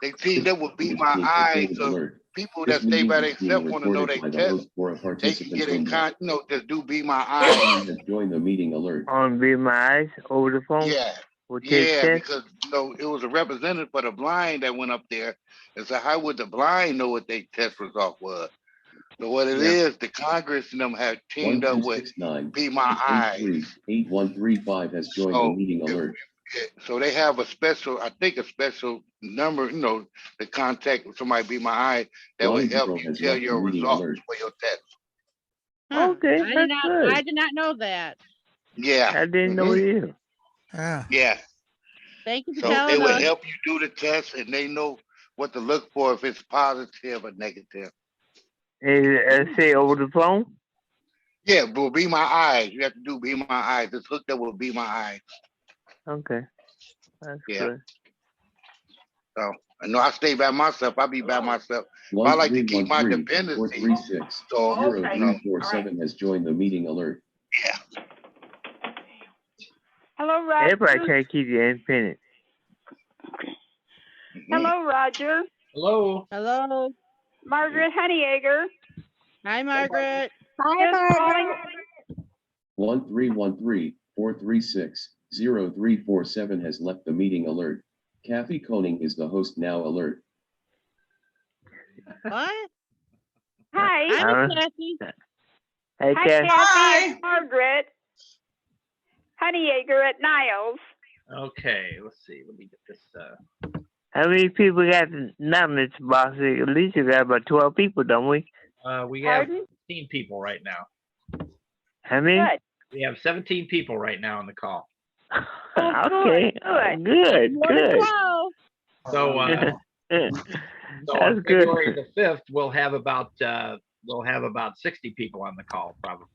They teamed up with Be My Eyes. So people that stay by themselves want to know they test. They can get in contact. Just do Be My Eyes. Join the meeting alert. On Be My Eyes over the phone. Yeah. Yeah, because it was a representative for the blind that went up there and said, how would the blind know what their test result was? So what it is, the Congress and them have teamed up with Be My Eyes. 8135 has joined the meeting alert. So they have a special number, to contact somebody Be My Eyes that will help you tell your results for your test. Okay, I did not know that. Yeah. I didn't know either. Yeah. Thank you for so telling they will us. help you do the test, and they know what to look for if it's positive or negative. Say over the phone? Yeah, but Be My Eyes. You have to do Be My Eyes. It's hooked up with Be My Eyes. Okay. That's good. So I know I stay by myself. I be by myself. I like to keep my dependency. 436-0347 has joined the meeting alert. Yeah. Hello, Roger. Everybody try to keep you independent. Hello, Roger. Hello. Hello. Margaret Honeyegger. Hi, Margaret. Hi, Margaret. 1313-436-0347 has left the meeting alert. Kathy Koenig is the host now alert. What? Hi. Hi, Kathy. Hey, Hi, Kathy. Kathy. It's Margaret Honeyegger at Niles. Okay, let's see. Let me get this. How many people got nominated, boss? At least you got about 12 people, don't we? We have 17 people right now. How many? Good. We have 17 people right now on the call. Okay. Good. So, on That's February good. the 5th, we'll have about 60 people on the call, probably.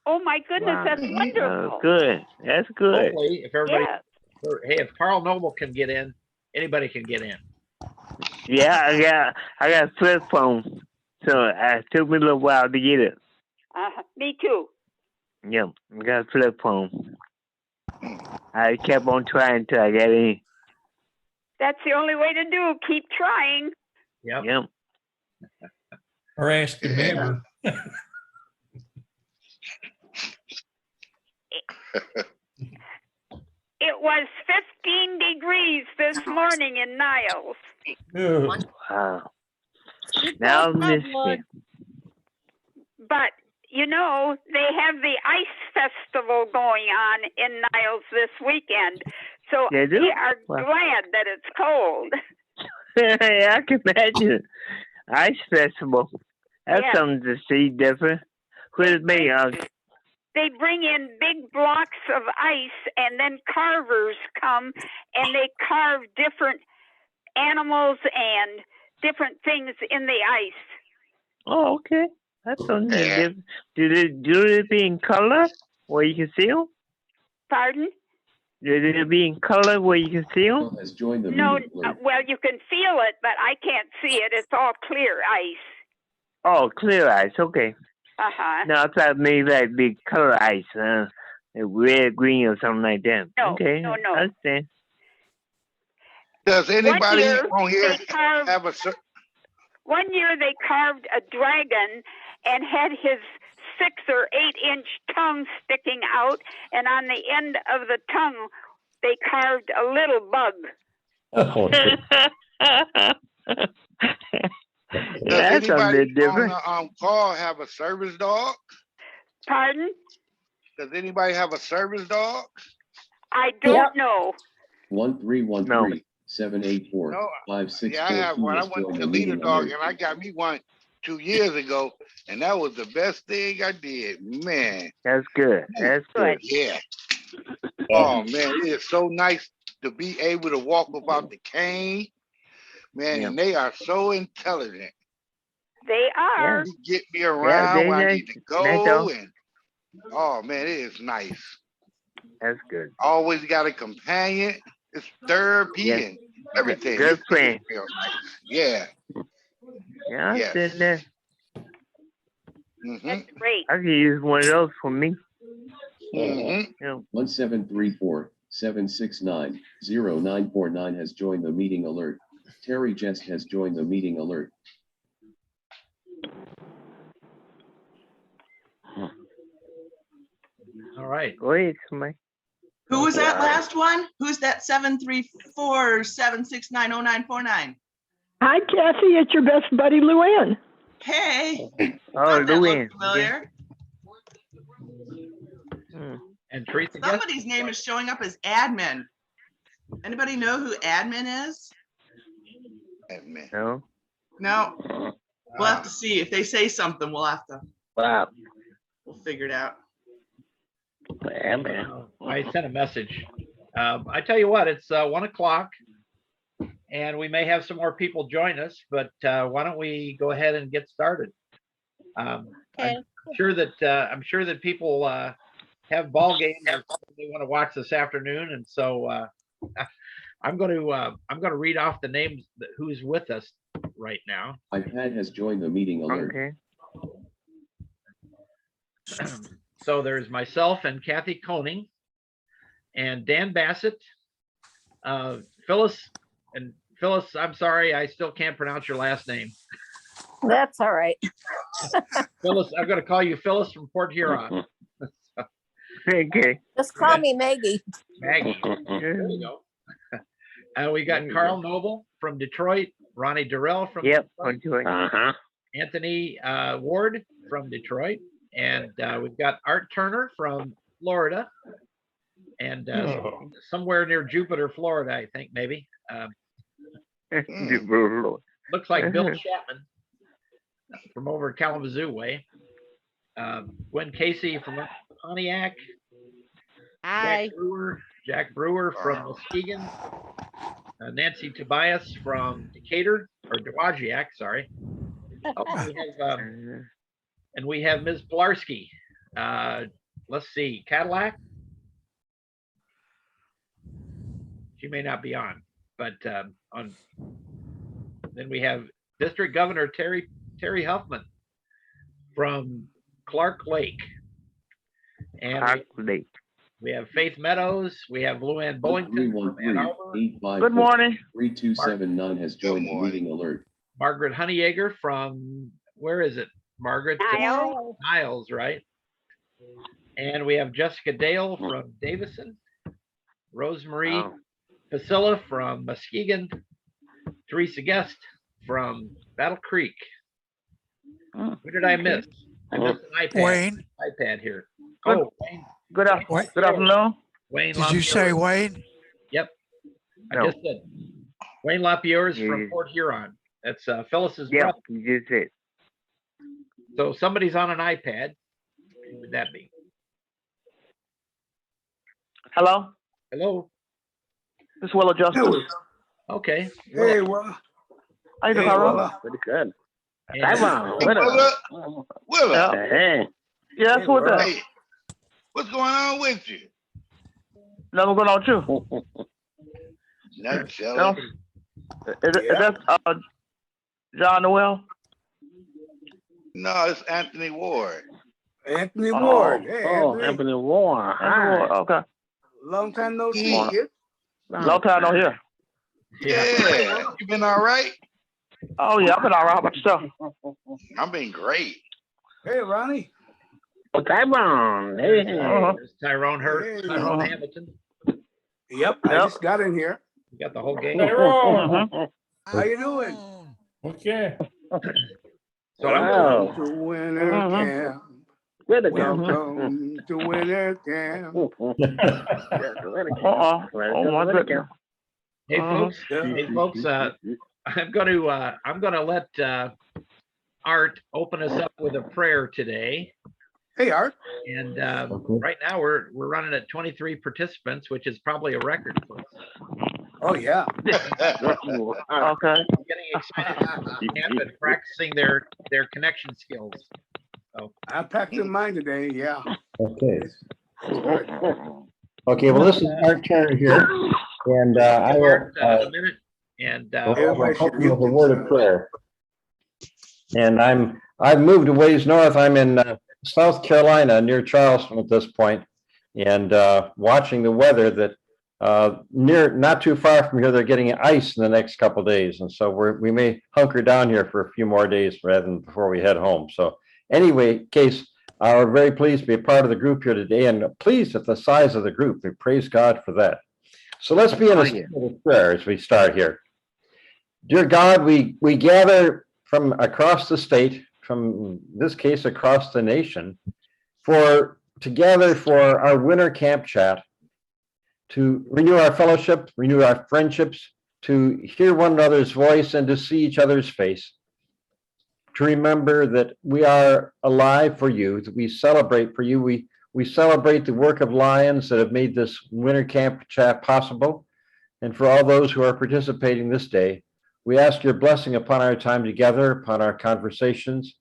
Oh my goodness, that's wonderful. Good. That's good. Hopefully, if everybody, hey, if Carl Noble can get in, anybody can get in. Yeah, I got a flip phone, so it took me a little while to get it. Me too. Yep, I got a flip phone. I kept on trying until I got in. That's the only way to do. Keep trying. Yep. Or ask your neighbor. It was 15 degrees this morning in Niles. Wow. Now Michigan. But, they have the ice festival going on in Niles this weekend. So they are glad that it's cold. Yeah, I can imagine. Ice festival. That's something to see different. With me, they bring in big blocks of ice, and then carvers come, and they carve different animals and different things in the ice. Oh, okay. That's something different. Do they be in color where you can see them? Pardon? Do they be in color where you can see them? No, well, you can feel it, but I can't see it. It's all clear ice. Oh, clear ice. Okay. Uh-huh. No, I thought maybe like big color ice, red, green, or something like that. No, okay, no. I understand. Does anybody on here have a? One year they carved a dragon and had his 6 or 8 inch tongue sticking out, and on the end of the tongue they carved a little bug. Does anybody on the call have a service dog? Pardon? Does anybody have a service dog? I don't know. 1313-784-5642. Yeah, I have one. I went to lead a dog, and I got me one 2 years ago, and that was the best thing I did. Man. That's good. That's good. Yeah. Oh, man, it is so nice to be able to walk without the cane. Man, and they are so intelligent. They are. You get me around where I need to go, and oh man, it is nice. That's good. Always got a companion. It's therapy and everything. Good friend. Yeah. Yeah, I said that. That's great. I could use one of those for me. 1734-7 7690949 has joined the meeting alert. Terry Jest has joined the meeting alert. All right. Wait, somebody. Who was that last one? Who's that 734-7690949? Hi, Kathy. It's your best buddy, Luann. Hey. Oh, That looked Luann. familiar. And Teresa, guess? Somebody's name is showing up as admin. Anybody know who admin is? Admin. No. No. We'll have to see. If they say something, we'll figure it out. I sent a message. I tell you what, it's 1 o'clock, and we may have some more people join us, but why don't we go ahead and get started? Okay. I'm sure that people have ball games or something they want to watch this afternoon, and so I'm going to read off the names who's with us right now. iPad has joined the meeting alert. Okay. So there's myself and Kathy Koning and Dan Bassett, Phyllis, I'm sorry, I still can't pronounce your last name. That's all right. Phyllis, I'm going to call you Phyllis from Port Huron. Okay. Just call me Maggie. Maggie, there you go. We got Carl Noble from Detroit, Ronnie Durrell from Detroit. Anthony Ward from Detroit, and we've got Art Turner from Florida, and somewhere near Jupiter, Florida, I think maybe. Looks like Bill Chapman from over Kalamazoo way. Gwen Casey from Pontiac. Hi. Jack Brewer from Muskegon. Nancy Tobias from Decatur, or Dowagiac, sorry. And we have Ms. Pilarski. Let's see, Cadillac. She may not be on, but then we have District Governor Terry Huffman from Clark Lake. And we have Faith Meadows. We have Luann Bullington from Ann Arbor. Good morning. 3279 has joined the meeting alert. Margaret Honeyegger from, where is it? Margaret? Niles, right? And we have Jessica Dale from Davison. Rosemarie Facilla from Muskegon. Teresa Guest from Battle Creek. Who did I miss? I missed an iPad. Wayne. iPad here. Good. Oh, Wayne. Good afternoon. Wayne. Did you say Wayne? Yep. I just did. Wayne Lapierre is from Port Huron. That's Phyllis's brother. You just said. So somebody's on an iPad. Who would that be? Hello. Hello. This is Willa Justice. Okay. Hey, well. How you doing, Carl? Pretty good. Willa. Hey. Yes, what's up? Hey, what's going on with you? Nothing going on with you. Not jealous. Is that John Noel? No, it's Anthony Ward. Anthony Ward. Hey, Anthony Ward. Okay. Long time no see. Long time no hear. Yeah. You been all right? Oh, yeah, I've been all right. How about yourself? I've been great. Hey, Ronnie. Tyrone. Hey. There's Tyrone Tyrone Hamilton. Yep, I just got in here. You got the whole game. How you doing? Okay. So Welcome to winter camp. Welcome to winter camp. Oh my goodness. Hey folks, I'm gonna let Art open us up with a prayer today. Hey, Art. And right now we're running at 23 participants, which is probably a record for us. Oh yeah. Okay. Getting excited and practicing their connection skills. So I'm practicing mine today. Yeah. Okay. Okay. Well, this is Art Turner here, and I will a minute and open with a word of prayer. And I've moved a ways north. I'm in South Carolina, near Charleston at this point, and watching the weather that not too far from here, they're getting ice in the next couple of days. And so we may hunker down here for a few more days rather than before we head home. So anyway, Case, we're very pleased to be a part of the group here today and pleased at the size of the group. We praise God for that. So let's be in a spirit of prayer as we start here. Dear God, we gather from across the state, from this case across the nation, together for our winter camp chat, to renew our fellowship, renew our friendships, to hear one another's voice and to see each other's face, to remember that we are alive for you, that we celebrate for you. We celebrate the work of Lions that have made this winter camp chat possible. And for all those who are participating this day, we ask your blessing upon our time together, upon our conversations.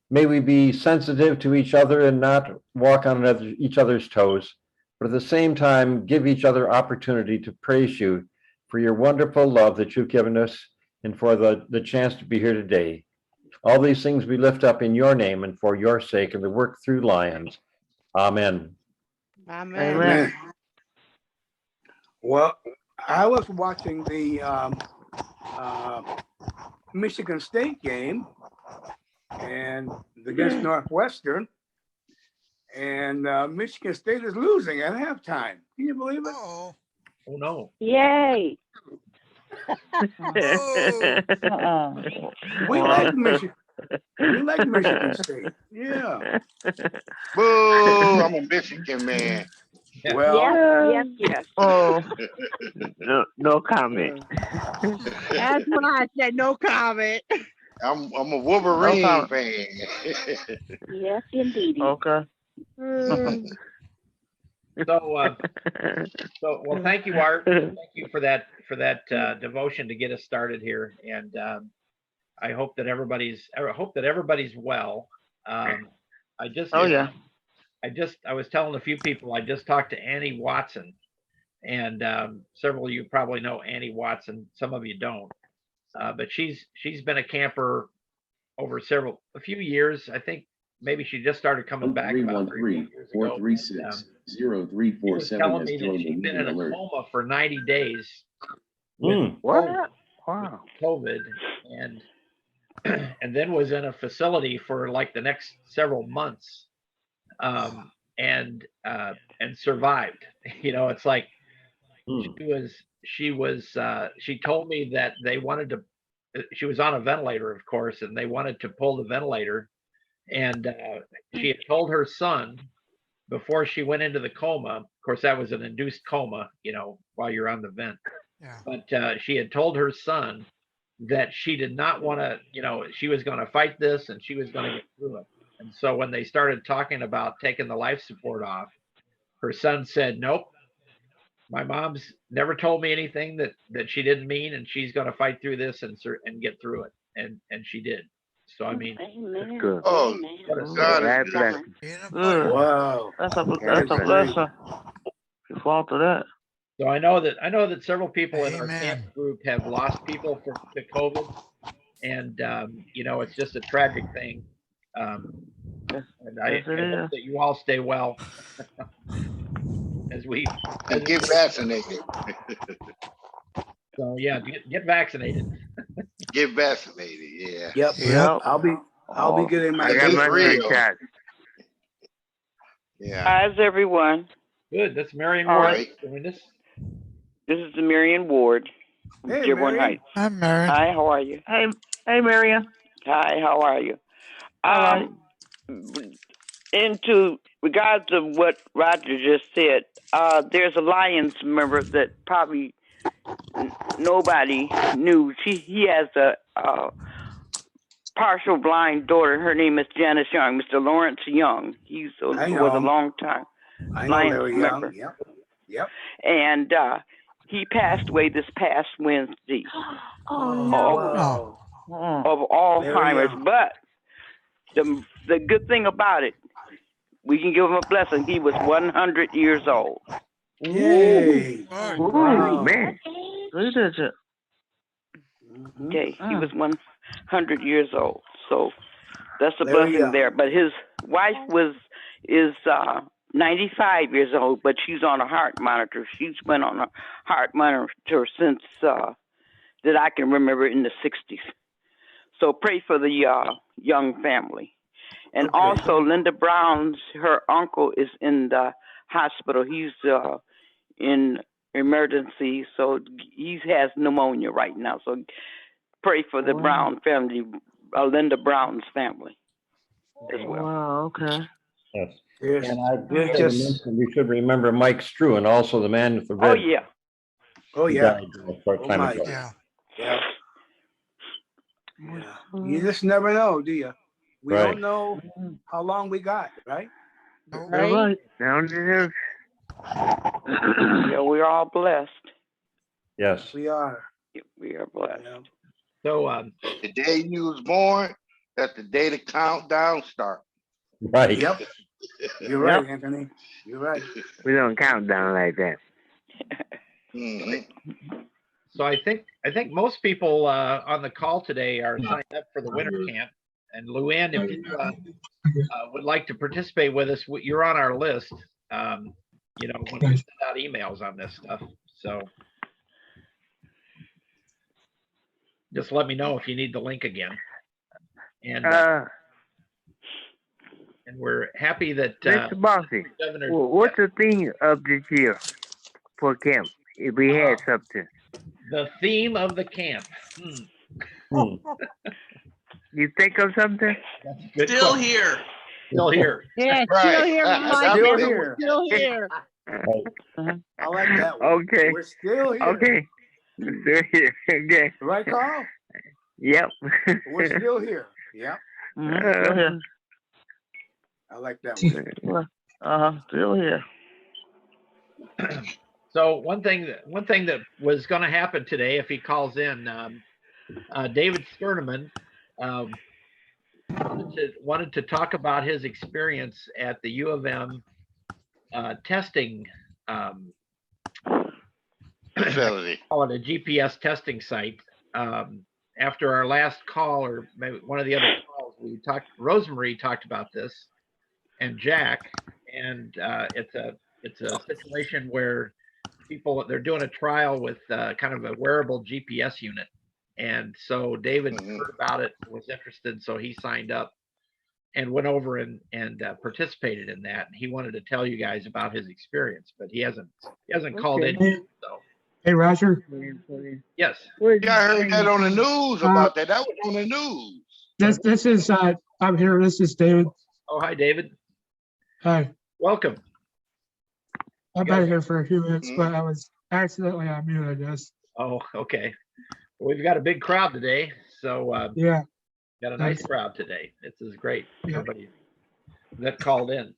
May we be sensitive to each other and not walk on each other's toes, but at the same time, give each other opportunity to praise you for your wonderful love that you've given us and for the chance to be here today. All these things we lift up in your name and for your sake and the work through Lions. Amen. Amen. Amen. Well, I was watching the Michigan State game and against Northwestern, and Michigan State is losing at halftime. Can you believe it? Oh no. Yay. We like Michigan. We like Michigan State. Yeah. Boo! I'm a Michigan man. Well, Yes. Oh, no comment. That's what I said. No comment. I'm a Wolverine fan. Yes, indeed. Okay. So well, thank you, Art. Thank you for that devotion to get us started here. And I hope that everybody's well. I was telling a few people, I just talked to Annie Watson, and several of you probably know Annie Watson. Some of you don't, but she's been a camper over a few years. I think maybe she just started coming back about 3 years ago. 436 0347 telling has me that joined the she's been meeting in a alert. coma for 90 days with What? Wow. COVID, and then was in a facility for like the next several months, and survived. You know, it's like she told me that they wanted to. She was on a ventilator, of course, and they wanted to pull the ventilator, and she had told her son before she went into the coma. Of course, that was an induced coma, you know, while you're on the vent. Yeah. But she had told her son that she did not want to, you know, she was going to fight this and she was going to get through it. And so when they started talking about taking the life support off, her son said, "Nope, my mom's never told me anything that she didn't mean, and she's going to fight through this and get through it." And she did. So I mean, Amen. Good. Oh, God is bless. wow. That's a blessing. Default to that. so I know that several people in our camp group have lost people to COVID, and you know, it's just a tragic thing. And I hope that you all stay well as get vaccinated. So yeah, get vaccinated. Get vaccinated. Yeah. Yep. I'll be getting my. I got my real. shot. Yeah. How's everyone? Good. That's Marion All Ward right. doing this. This is the Marion Ward, Hey, Dearborn Mary. Heights. I'm married. Hi, how are you? Hey, Maria. Hi, how are you? Into regards of what Roger just said, there's a Lions member that probably nobody knew. He has a partial blind daughter. Her name is Janice Young. Mr. Lawrence Young. He was a long time Lions member. Yep. And he passed away this past Wednesday of Alzheimer's. But the good thing about it, we can give him a blessing. He was 100 years old. Yay! Wow. Man, look at it. Okay, he was 100 years old. So that's a blessing there. But his wife is 95 years old, but she's on a heart monitor. She's been on a heart monitor since that I can remember in the 60s. So pray for the young family. And also Linda Brown's, her uncle is in the hospital. He's in emergency, so he has pneumonia right now. So pray for the Brown family, Linda Brown's family as well. Wow, okay. Yes. Yes. And I It's just, we should remember Mike Struan, also the man with the red. Oh yeah. oh He yeah. died a short Oh time my. ago. Yeah. Yeah. Yeah. You just never know, do you? We Right. don't know how long we got, right? Right. Down to Yeah, we're all blessed. Yes. We are. We are blessed. Yeah. So, The day you was born, that's the day the countdown starts. Right. Yep. You're right, Anthony. You're right. We don't count down like that. so I think most people on the call today are signed up for the winter camp. And Luann, if you would like to participate with us, you're on our list. You know, when we send out emails on this stuff. So just let me know if you need the link again. And we're happy that Mr. Bossy, Governor. what's the theme of this year for camp? If we had something. The theme of the camp. You think of something? Good Still question. here. Still here. Yeah, Right. still here, Mike. Still We're here. still here. I like that one. Okay. We're still here. Okay. Still here. Okay. Right, Carl? Yep. We're still here. Yep. Still here. I like that one. Still here. So one thing that was going to happen today, if he calls in, David Sterneman wanted to talk about his experience at the U of M testing facility. Call it a GPS testing site. After our last call, or maybe one of the other calls, Rosemary talked about this, and Jack, and it's a situation where they're doing a trial with kind of a wearable GPS unit. And so David heard about it, was interested, so he signed up and went over and participated in that. He wanted to tell you guys about his experience, but he hasn't called in. So. Hey, Roger. Yes. Yeah, I heard that on the news about that. That was on the news. This is I'm here. This is David. Oh, hi, David. Hi. Welcome. I've been here for a few minutes, but I was accidentally on mute, I guess. Oh, okay. We've got a big crowd today, so yeah, got a nice crowd today. This is great. Everybody that called in.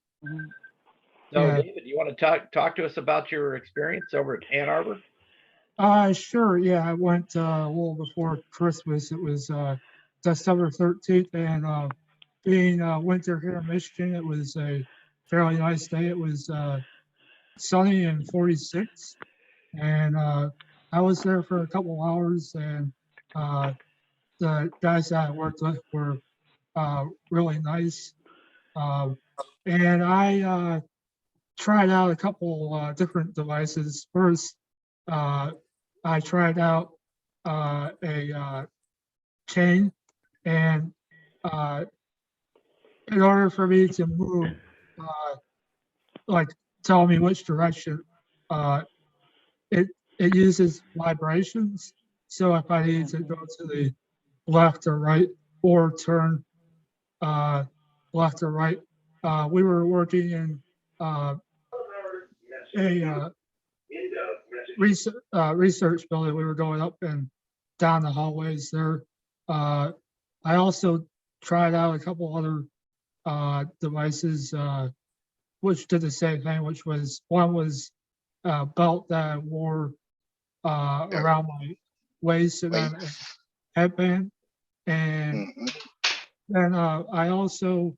So, David, you want to talk to us about your experience over at Ann Arbor? Sure. Yeah, I went a little before Christmas. It was December 13th, and being winter here in Michigan, it was a fairly nice day. It was sunny and 46, and I was there for a couple hours, and the guys that I worked with were really nice, and I tried out a couple different devices. First, I tried out a chain, and in order for me to move, like tell me which direction, it uses vibrations. So if I need to go to the left or right, or turn left or right, we were working in a research building. We were going up and down the hallways there. I also tried out a couple other devices which did the same thing, which was one was a belt that I wore around my waist and then a headband. And then I also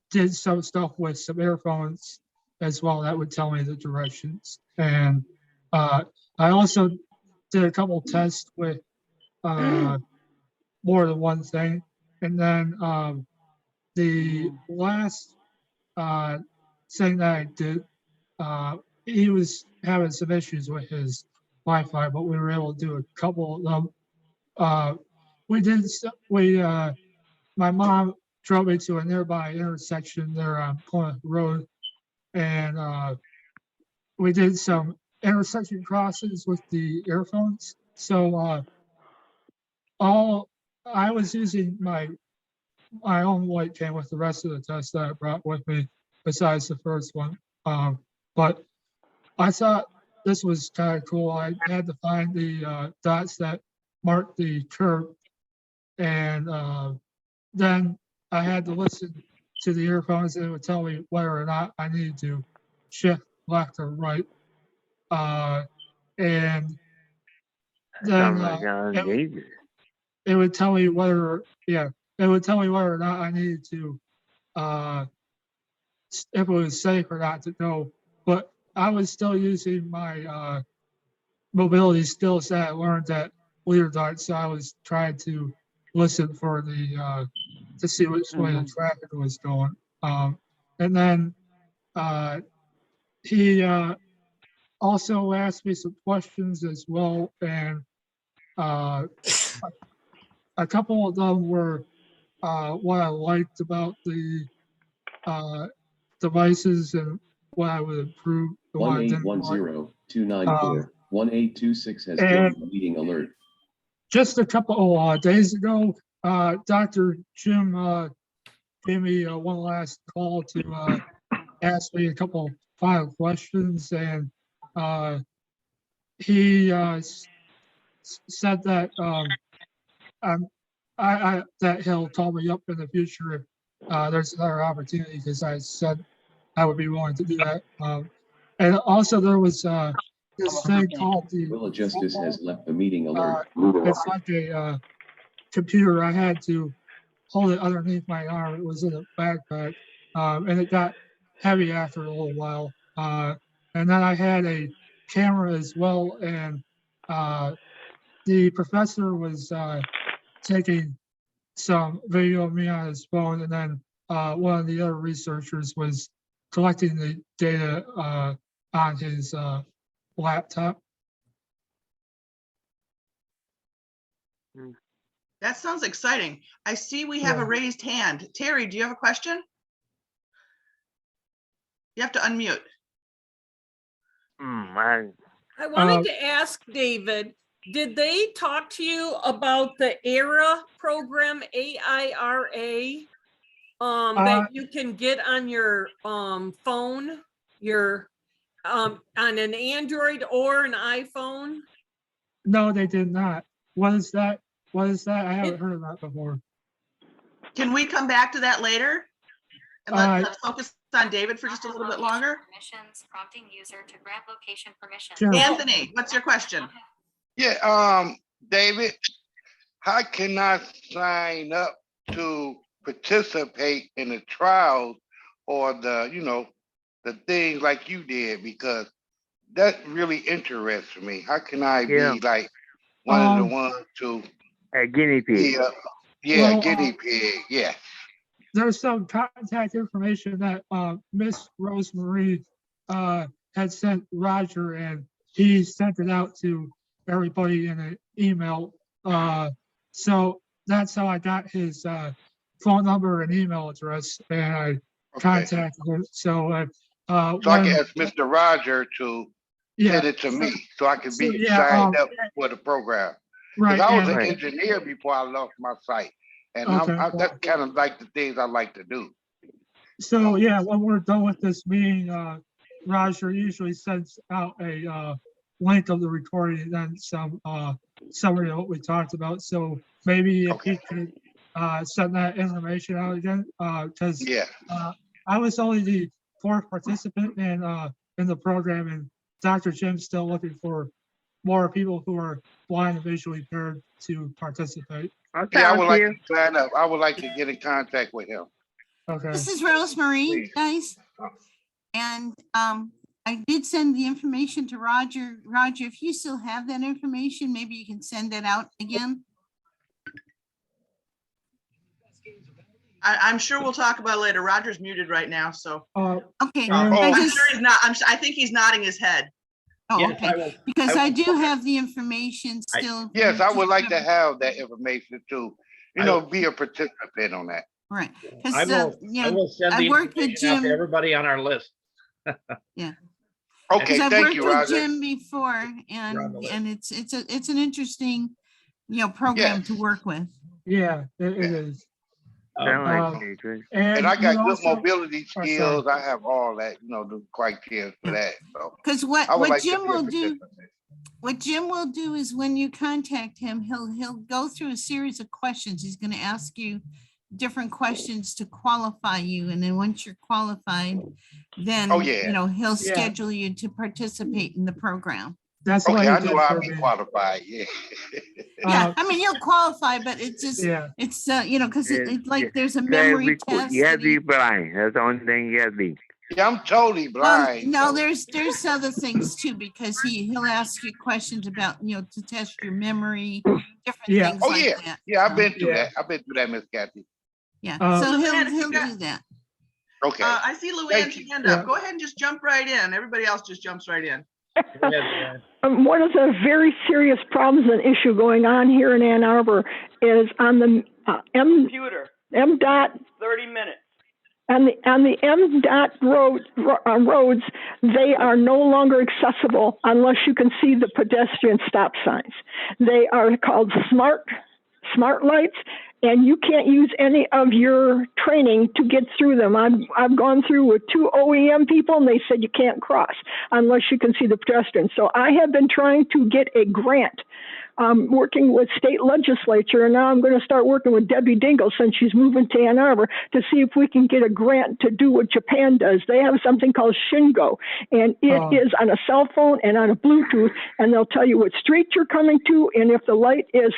did some stuff with some earphones as well that would tell me the directions. And I also did a couple tests with more than one thing. And then the last saying that I did. He was having some issues with his Wi-Fi, but we were able to do a couple of them. My mom drove me to a nearby intersection there on Plymouth Road, and we did some intersection crosses with the earphones. So I was using my own light cam with the rest of the tests that I brought with me, besides the first one. But I thought this was kind of cool. I had to find the dots that marked the curve, and then I had to listen to the earphones, and it would tell me whether or not I needed to shift left or right. And then it would tell me whether, it would tell me whether or not I needed to, if it was safe or not to go. But I was still using my mobility skills that I learned at Leader Dart, so I was trying to listen for the to see which way the traffic was going. And then he also asked me some questions as well, and a couple of them were what I liked about the devices and what I would improve. 1810294 1826 has and joined the meeting alert. Just a couple of days ago, Dr. Jim gave me one last call to ask me a couple final questions, and he said that that he'll call me up in the future if there's another opportunity, because I said I would be willing to do that. And also there was this thing called the Willa Justice has left the meeting alert. it's like a computer. I had to hold it underneath my arm. It was in a backpack, and it got heavy after a little while. And then I had a camera as well, and the professor was taking some video of me on his phone, and then one of the other researchers was collecting the data on his laptop. That sounds exciting. I see we have a raised hand. Terry, do you have a question? You have to unmute. I wanted to ask David, did they talk to you about the AIRA program, AIRA, that you can get on your phone, on an Android or an iPhone? No, they did not. What is that? What is that? I haven't heard of that before. Can we come back to that later? And let's focus on David for just a little bit longer. Permissions, prompting user to grant location permission. Sure. Anthony, what's your question? Yeah, David, how can I sign up to participate in the trials or the things like you did? Because that really interests me. How can I be like one of the ones to a guinea pig? Guinea pig. Yeah. There's some contact information that Miss Rosemary had sent Roger, and he sent it out to everybody in an email. So that's how I got his phone number and email address, and I contacted him. So I can ask Mr. Roger to send it to me so I can be signed up for the program. Because I was an engineer before I lost my sight. And that's kind of like the things I like to do. So when we're done with this meeting, Roger usually sends out a link of the recording and then some summary of what we talked about. So maybe if he could send that information out again, because I was only the fourth participant in the program, and Dr. Jim's still looking for more people who are blind and visually impaired to participate. I would like to sign up. I would like to get in contact with him. Okay. This is Rosemary, guys. And I did send the information to Roger. Roger, if you still have that information, maybe you can send that out again. I'm sure we'll talk about it later. Roger's muted right now, so. Okay. I'm sure he's not. I think he's nodding his head. Oh, Yes, okay. Because I do have the information still. Yes, I would like to have that information too. You know, be a participant on that. Right. I will send the information out to everybody on our list. Yeah. Okay, I've thank worked you, with Roger. Jim before, and it's an interesting, program to work with. Yeah, it is. And I got good mobility skills. I have all that, the criteria for that. So Because I would what like to Jim be a will do, participant. what Jim will do is when you contact him, he'll go through a series of questions. He's going to ask you different questions to qualify you, and then once you're qualified, then he'll schedule you to participate in the program. That's okay. I did know I'll for be me. qualified. Yeah. Yeah, I mean, you'll qualify, but it's just, it's because it's like there's a memory test. You have to be blind. That's the only thing you have to be. Yeah, I'm totally blind. No, there's other things too, because he'll ask you questions about, to test your memory, different things like that. Yeah, I've been through that. I've been through that, Miss Kathy. Yeah, so he'll do that. Okay. I see Luann's hand up. Go ahead and just jump right in. Everybody else just jumps right in. One of the very serious problems and issue going on here in Ann Arbor is on the Computer. M-Dot 30 minutes. on the M-Dot roads, they are no longer accessible unless you can see the pedestrian stop signs. They are called smart lights, and you can't use any of your training to get through them. I've gone through with 2 OEM people, and they said you can't cross unless you can see the pedestrians. So I have been trying to get a grant, working with state legislature, and now I'm going to start working with Debbie Dingle since she's moving to Ann Arbor to see if we can get a grant to do what Japan does. They have something called Shingo, and it is on a cell phone and on a Bluetooth, and they'll tell you what street you're coming to and if the light is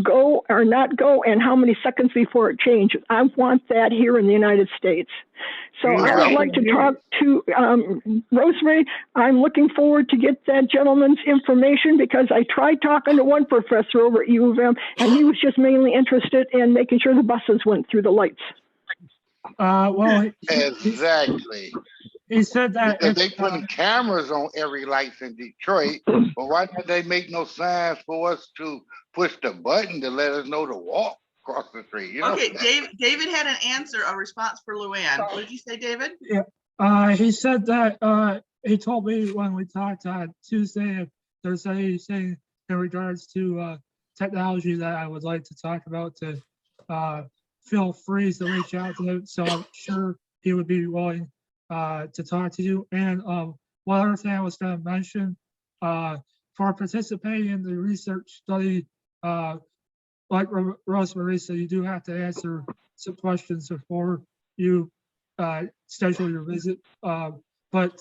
go or not go and how many seconds before it changes. I want that here in the United States. So I would like to talk to Rosemary. I'm looking forward to get that gentleman's information because I tried talking to one professor over at U of M, and he was just mainly interested in making sure the buses went through the lights. Well, exactly. He said that because they putting cameras on every light in Detroit, but why don't they make no signs for us to push the button to let us know to walk across the street? Okay, David had an answer, a response for Luann. What did you say, David? Yeah, he said that he told me when we talked on Tuesday, Thursday, saying in regards to technology that I would like to talk about to feel free to reach out to him. So I'm sure he would be willing to talk to you. And one other thing I was going to mention, for participating in the research study, like Rosemary said, you do have to answer some questions before you schedule your visit. But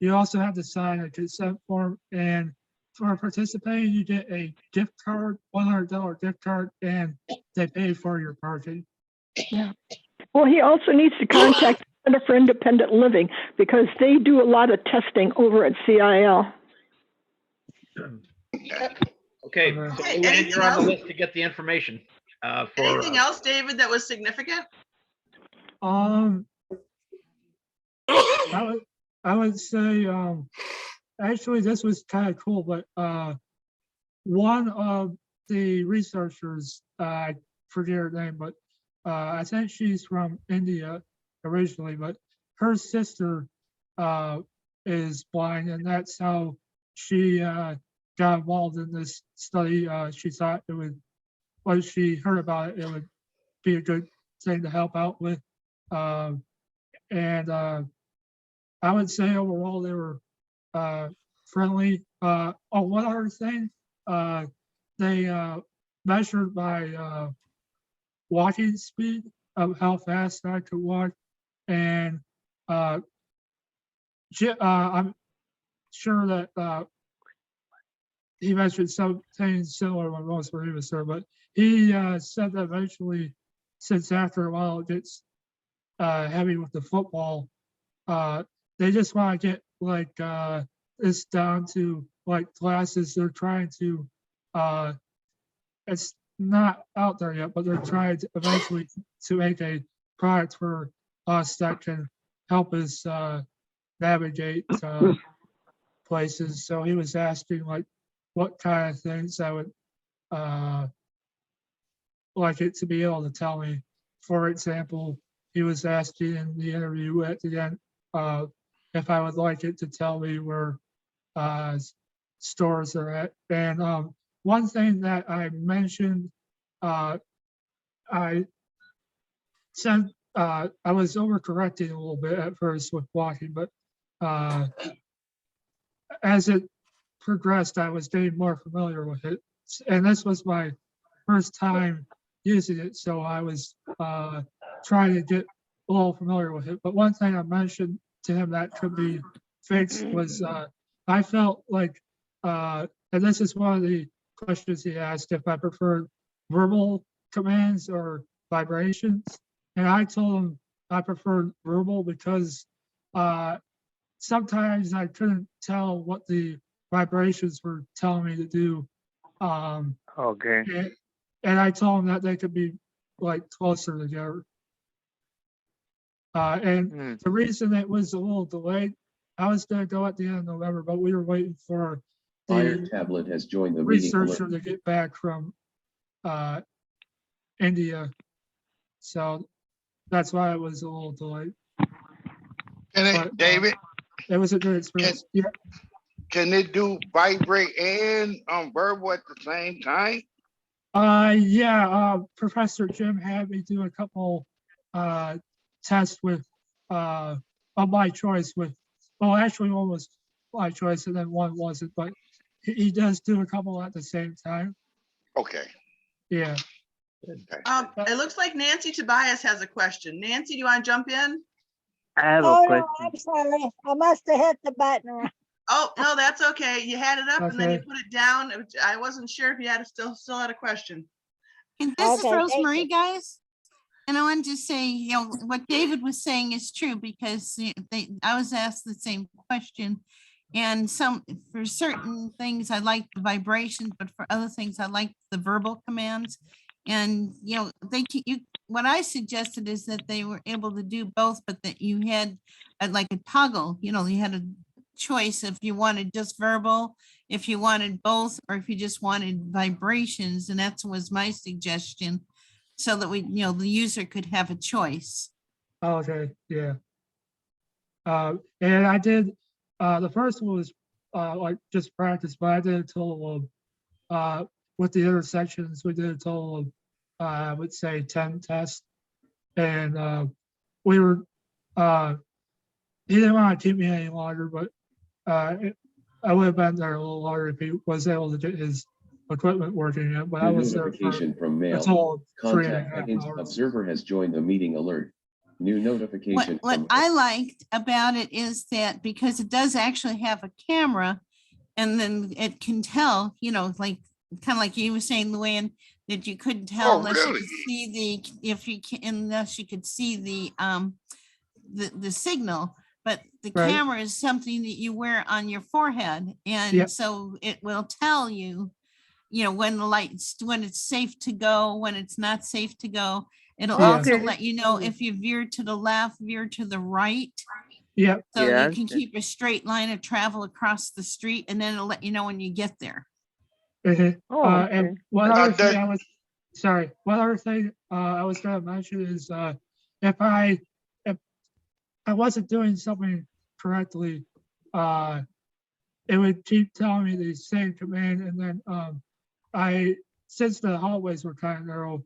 you also have to sign a consent form, and for participating, you get a gift card, $100 gift card, and they pay for your parking. Yeah. Well, he also needs to contact Center for Independent Living because they do a lot of testing over at CIL. Okay, so Luann, you're on the list to get the information. Anything else, David, that was significant? I would say actually this was kind of cool, but one of the researchers, I forget her name, but I think she's from India originally, but her sister is blind, and that's how she got involved in this study. She thought it would, when she heard about it, it would be a good thing to help out with. And I would say overall they were friendly. Oh, one other thing, they measured my walking speed of how fast I could walk, and I'm sure that he mentioned something similar when Rosemary was there, but he said that eventually, since after a while it gets heavy with the football, they just want to get like this down to like classes. They're trying to it's not out there yet, but they're trying to eventually to make a product for us that can help us navigate places. So he was asking like what kind of things I would like it to be able to tell me. For example, he was asking in the interview at the end if I would like it to tell me where stores are at. And one thing that I mentioned, I said I was overcorrecting a little bit at first with walking, but as it progressed, I was getting more familiar with it. And this was my first time using it, so I was trying to get a little familiar with it. But one thing I mentioned to him that could be fixed was I felt like, and this is one of the questions he asked, if I preferred verbal commands or vibrations. And I told him I preferred verbal because sometimes I couldn't tell what the vibrations were telling me to do. Okay. And I told him that they could be like closer together. And the reason it was a little delayed, I was going to go at the end of November, but we were waiting for Fire the tablet has joined the meeting researcher alert. to get back from India. So that's why it was a little delayed. But, David, it was a good experience. Yeah. can it do vibrate and verbal at the same time? Yeah, Professor Jim had me do a couple tests with of my choice with, well, actually one was my choice and then one wasn't, but he does do a couple at the same time. Okay. Yeah. It looks like Nancy Tobias has a question. Nancy, do you want to jump in? I have a Oh, question. no, I'm sorry. I must have hit the button wrong. Oh, no, that's okay. You had it up and then you Okay. put it down. I wasn't sure if you had still had a question. And this Okay, is thank Rosemary, you. guys. And I wanted to say, what David was saying is true because I was asked the same question. And for certain things, I like the vibrations, but for other things, I like the verbal commands. And, what I suggested is that they were able to do both, but that you had like a toggle, you had a choice if you wanted just verbal, if you wanted both, or if you just wanted vibrations. And that was my suggestion, so that the user could have a choice. Okay, yeah. And I did, the first one was like just practice, but I did a total of, with the intersections, we did a total of, I would say 10 tests. And we were, he didn't want to keep me any longer, but I would have been there a little longer if he was able to get his equipment working yet, but I New was there for notification from a mail. total of 3.5 Contact Higgins. hours. Observer has joined the meeting alert. New notification. What from I liked about it is that because it does actually have a camera, and then it can tell, like kind of like you were saying, Luann, that you couldn't tell unless you could see unless you could see the signal. But the Right. camera is something that you wear on your forehead, and so it will tell you, when when it's safe to go, when it's not safe to go. It'll also let you know if you veer to the left, veer to the right. Yeah. So you can keep a straight line of travel across the street, and then it'll let you know when you get there. And one Now, other thing I was, sorry, one other thing I was going to mention is if I wasn't doing something correctly, it would keep telling me the same command. And then since the hallways were kind of narrow,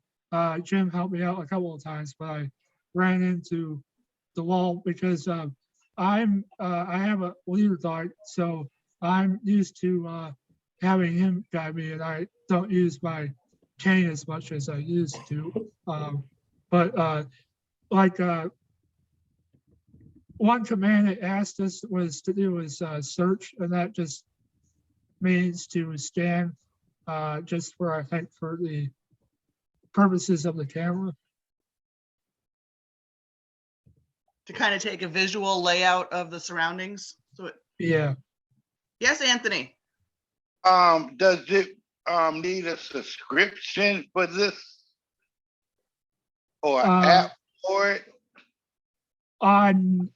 Jim helped me out a couple of times, but I ran into the wall because I have a leader dog, so I'm used to having him guide me, and I don't use my cane as much as I used to. But one command it asked us was to do is search, and that just means to scan just for, I think, for the purposes of the camera. To kind of take a visual layout of the surroundings. So Yeah. Yes, Anthony. Does it need a subscription for this or an app for it? And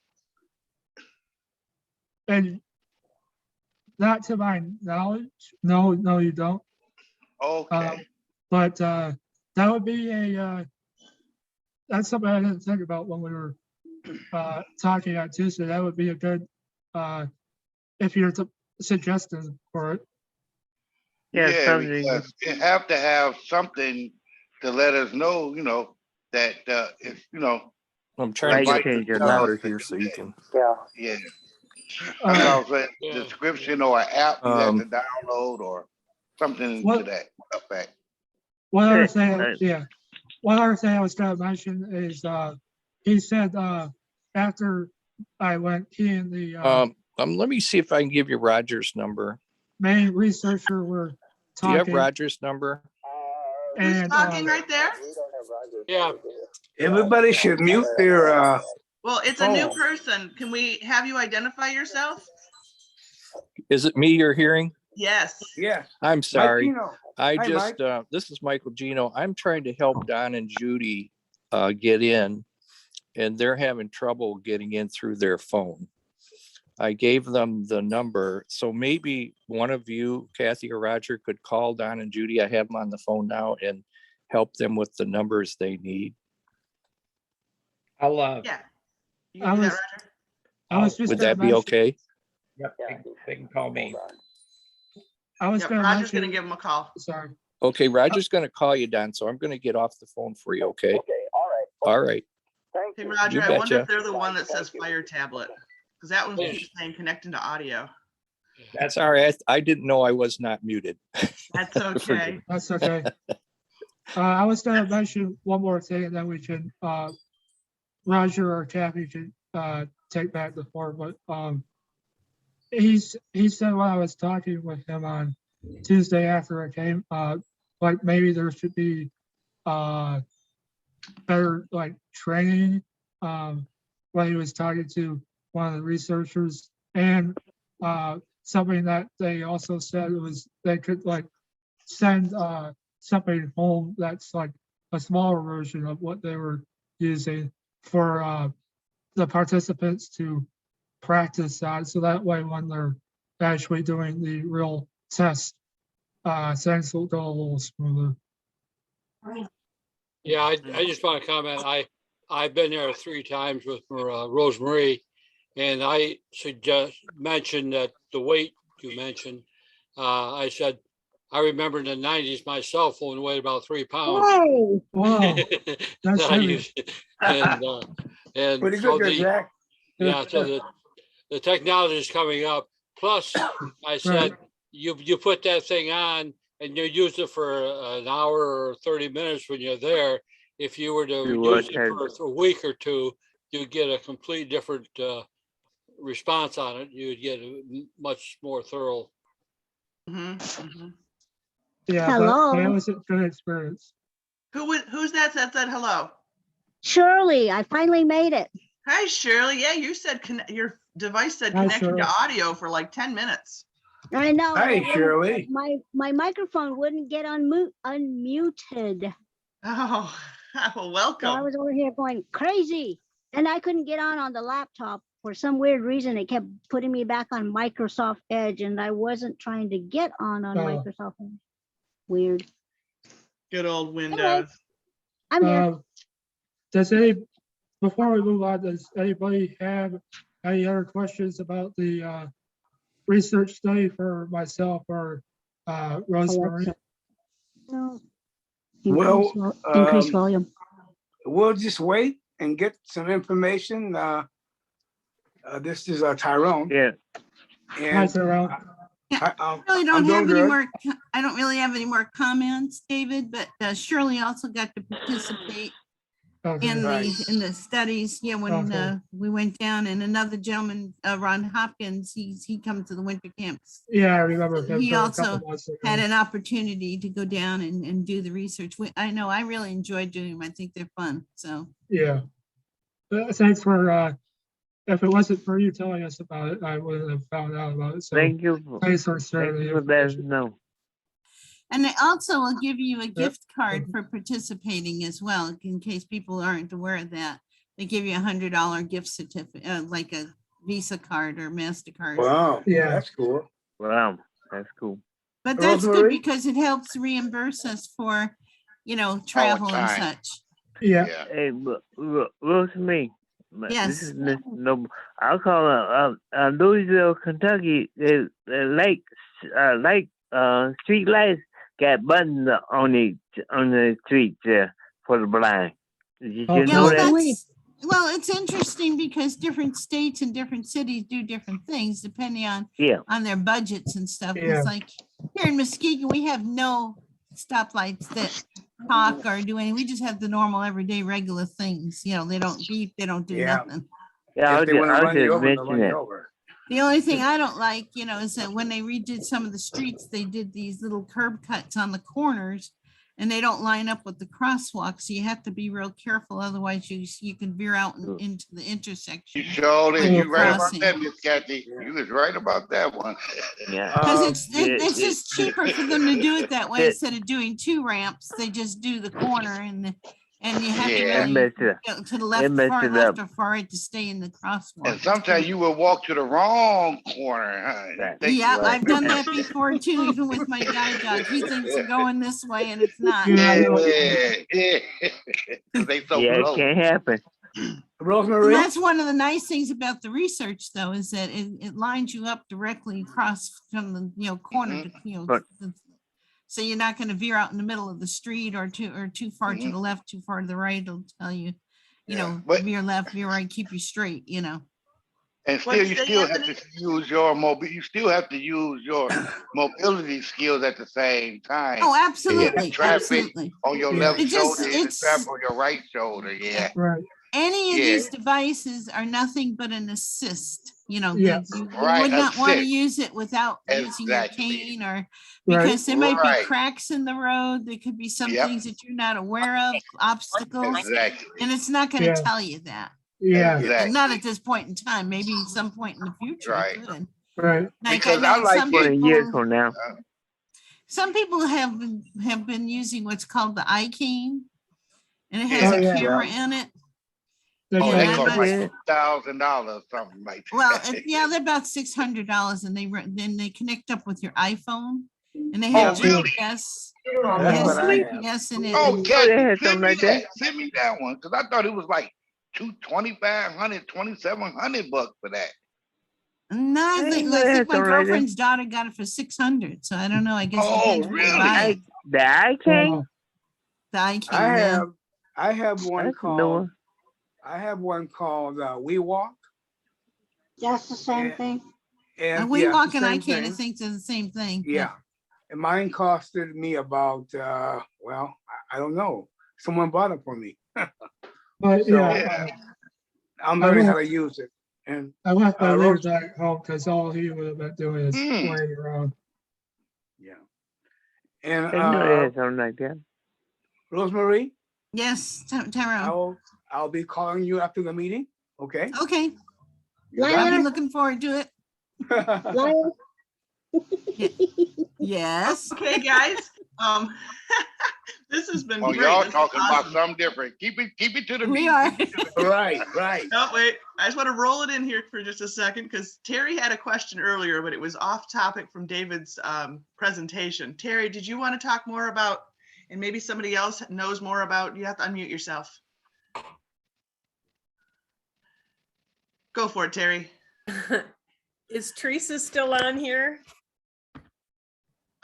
not to my knowledge, no, you don't. Okay. But that would be that's something I didn't think about when we were talking on Tuesday. That would be a good, if you're suggesting for it. Yeah, because you have to have something to let us know, that if I'm trying to get it louder here so you can. Yeah. That's all I'm saying. Description or an app you have to download or something to that effect. One other thing, one other thing I was going to mention is he said after I went, he and the let me see if I can give you Roger's number. main researcher were talking. Do you have Roger's number? Who's talking right there? Yeah. Everybody should mute their Well, it's a new person. Can we have you identify yourself? Is it me you're hearing? Yes. Yeah. I'm sorry. Hi, Mike. This is Michael Gino. I'm trying to help Don and Judy get in, and they're having trouble getting in through their phone. I gave them the number. So maybe one of you, Kathy or Roger, could call Don and Judy. I have them on the phone now and help them with the numbers they need. I'll yeah. You can do that, Roger? Would that be okay? Yep, they can call me. Roger's going to give him a call. Sorry. Okay, Roger's going to call you, Don, so I'm going to get off the phone for you, okay? Okay, all right. Hey, Roger, I wonder if they're the one that says Fire Tablet, because that one keeps saying connecting to audio. That's all right. I didn't know I was not muted. That's okay. That's okay. I was going to mention one more thing, and then we can, Roger or Kathy can take back the floor, but he said when I was talking with him on Tuesday after I came, like maybe there should be better like training when he was talking to one of the researchers, and something that they also said was they could like send something home that's like a smaller version of what they were using for the participants to practice on, so that way when they're actually doing the real test, things will go a little smoother. Yeah, I just want to comment. I've been there 3 times with Rosemary, and I mentioned that the weight you mentioned. I said I remember in the 90s my cell phone weighed about 3 pounds. Whoa! Wow, that's heavy. And pretty so good, Jack. Yeah, so the technology is coming up. Plus, I said you put that thing on and you use it for an hour or 30 minutes when you're there. If you were to use it for a week or two, you'd get a complete different response on it. You'd get a much more thorough. Yeah, Hello. but it was a good experience. Who's that said hello? Shirley, I finally made it. Hi, Shirley. Yeah, you said your device said Hi, connection to Shirley. audio for like 10 minutes. I know. Hi, Shirley. My microphone wouldn't get unmuted. Oh, well, welcome. So I was over here going crazy, and I couldn't get on the laptop for some weird reason. It kept putting me back on Microsoft Edge, and I wasn't trying to get on Microsoft Edge. Weird. Good old Windows. Anyway, I'm here. Before we move on, does anybody have any other questions about the research study for myself or Rosemary? No. Well, Increase volume. We'll just wait and get some information. This is Tyrone. Yeah. And, Hi, Tyrone. I really don't have any more. I don't really have any more comments, David. But Shirley also got to participate in the studies. Yeah, when we went down, and another gentleman, Ron Hopkins, he comes to the winter camps. Yeah, I remember him. He also had an opportunity to go down and do the research. I know I really enjoyed doing them. I think they're fun. So yeah, thanks for. If it wasn't for you telling us about it, I wouldn't have found out about it. So thank you. Thanks for sharing the information. No. And they also will give you a gift card for participating as well, in case people aren't aware of that. They give you $100 gift certificate, like a Visa card or MasterCard. Wow, Yeah. that's cool. Wow, that's cool. But that's good Rosemary? because it helps reimburse us for, travel and time. such. Yeah. Hey, Rosemary. This Yes. is Mr. Noble. I'll call Louisville, Kentucky. Lake street lights got buttons on the streets there for the blind. Did you know that? Well, it's interesting because different states and different cities do different things depending on their budgets and stuff. Yeah. It's like here in Muskegon, we have no stoplights that talk or do anything. We just have the normal, everyday, regular things. They don't beep, they don't do nothing. Yeah, If they want to run you over, they'll mention run you it. over. The only thing I don't like, is that when they redid some of the streets, they did these little curb cuts on the corners and they don't line up with the crosswalk. So you have to be real careful. Otherwise you can veer out into the intersection. You sure did. You right about crossing. that, Miss Kathy. You was right about that one. Yeah. Because it's just cheaper for them to do it that way instead of doing 2 ramps. They just do the corner and you have to really go to the left, far left or far right to stay in the crosswalk. And sometimes you will walk to the wrong corner. Huh? Yeah, I've done that before too, even with my guide dog. He thinks we're going this way and it's not. Yeah. They so Yeah, close. it can't happen. Rosemary? And that's one of the nice things about the research, though, is that it lines you up directly across from the corner to so you're not going to veer out in the middle of the street or too far to the left, too far to the right. It'll tell you, veer left, veer right, keep you straight. And still, you still have to use your You still have to use your mobility skills at the same time. Oh, absolutely, Traffic absolutely. on your left shoulder and the traffic on your right shoulder. Yeah. Right. Any of these devices are nothing but an assist. You Yes. would not want to use it without using your cane or because there might be cracks in the road. There could be some things that you're not aware of, obstacles, and it's not going to tell you that. Yeah. And not at this point in time. Maybe some point in the future. Right. It could. Right. Like Because I I know like some it. A year from now. Some people have been using what's called the iCane, and it has a camera in it. Oh, they cost like Yeah. $1,000, something like that. Well, they're about $600, and they connect up with your iPhone, and they have really? GPS. That's what I have. GPS in it. Oh, they Kathy, had send something me like that. that. Send me that one, because I thought it was like $2,500, $2,700 for that. No, I Hey, think they had my something like that. girlfriend's daughter got it for $600. So I don't know. I guess it depends where you buy it. The iCane? The iCane. I have one That's called. new. I have one called WeWalk. That's the same thing. And We yeah, walk the and same iCane. I thing. think they're the same thing. Yeah. And mine costed me about, I don't know. Someone bought it for me. But So, yeah, I'm learning how to use it. And I left my Rose- leader back home because all he would have been doing is playing around. yeah. And I know they had something like that. Rosemary, Yes, Tyrone. I'll be calling you after the meeting. Okay. Okay. You got I'll be it? looking forward to it. Lila, Yes. Okay, guys. This has been Oh, great. y'all This is talking about awesome. something different. Keep it to the We meat. are. Right. No, wait. I just want to roll it in here for just a second because Terry had a question earlier, but it was off topic from David's presentation. Terry, did you want to talk more about, and maybe somebody else knows more about, you have to unmute yourself. Go for it, Terry. Is Teresa still on here?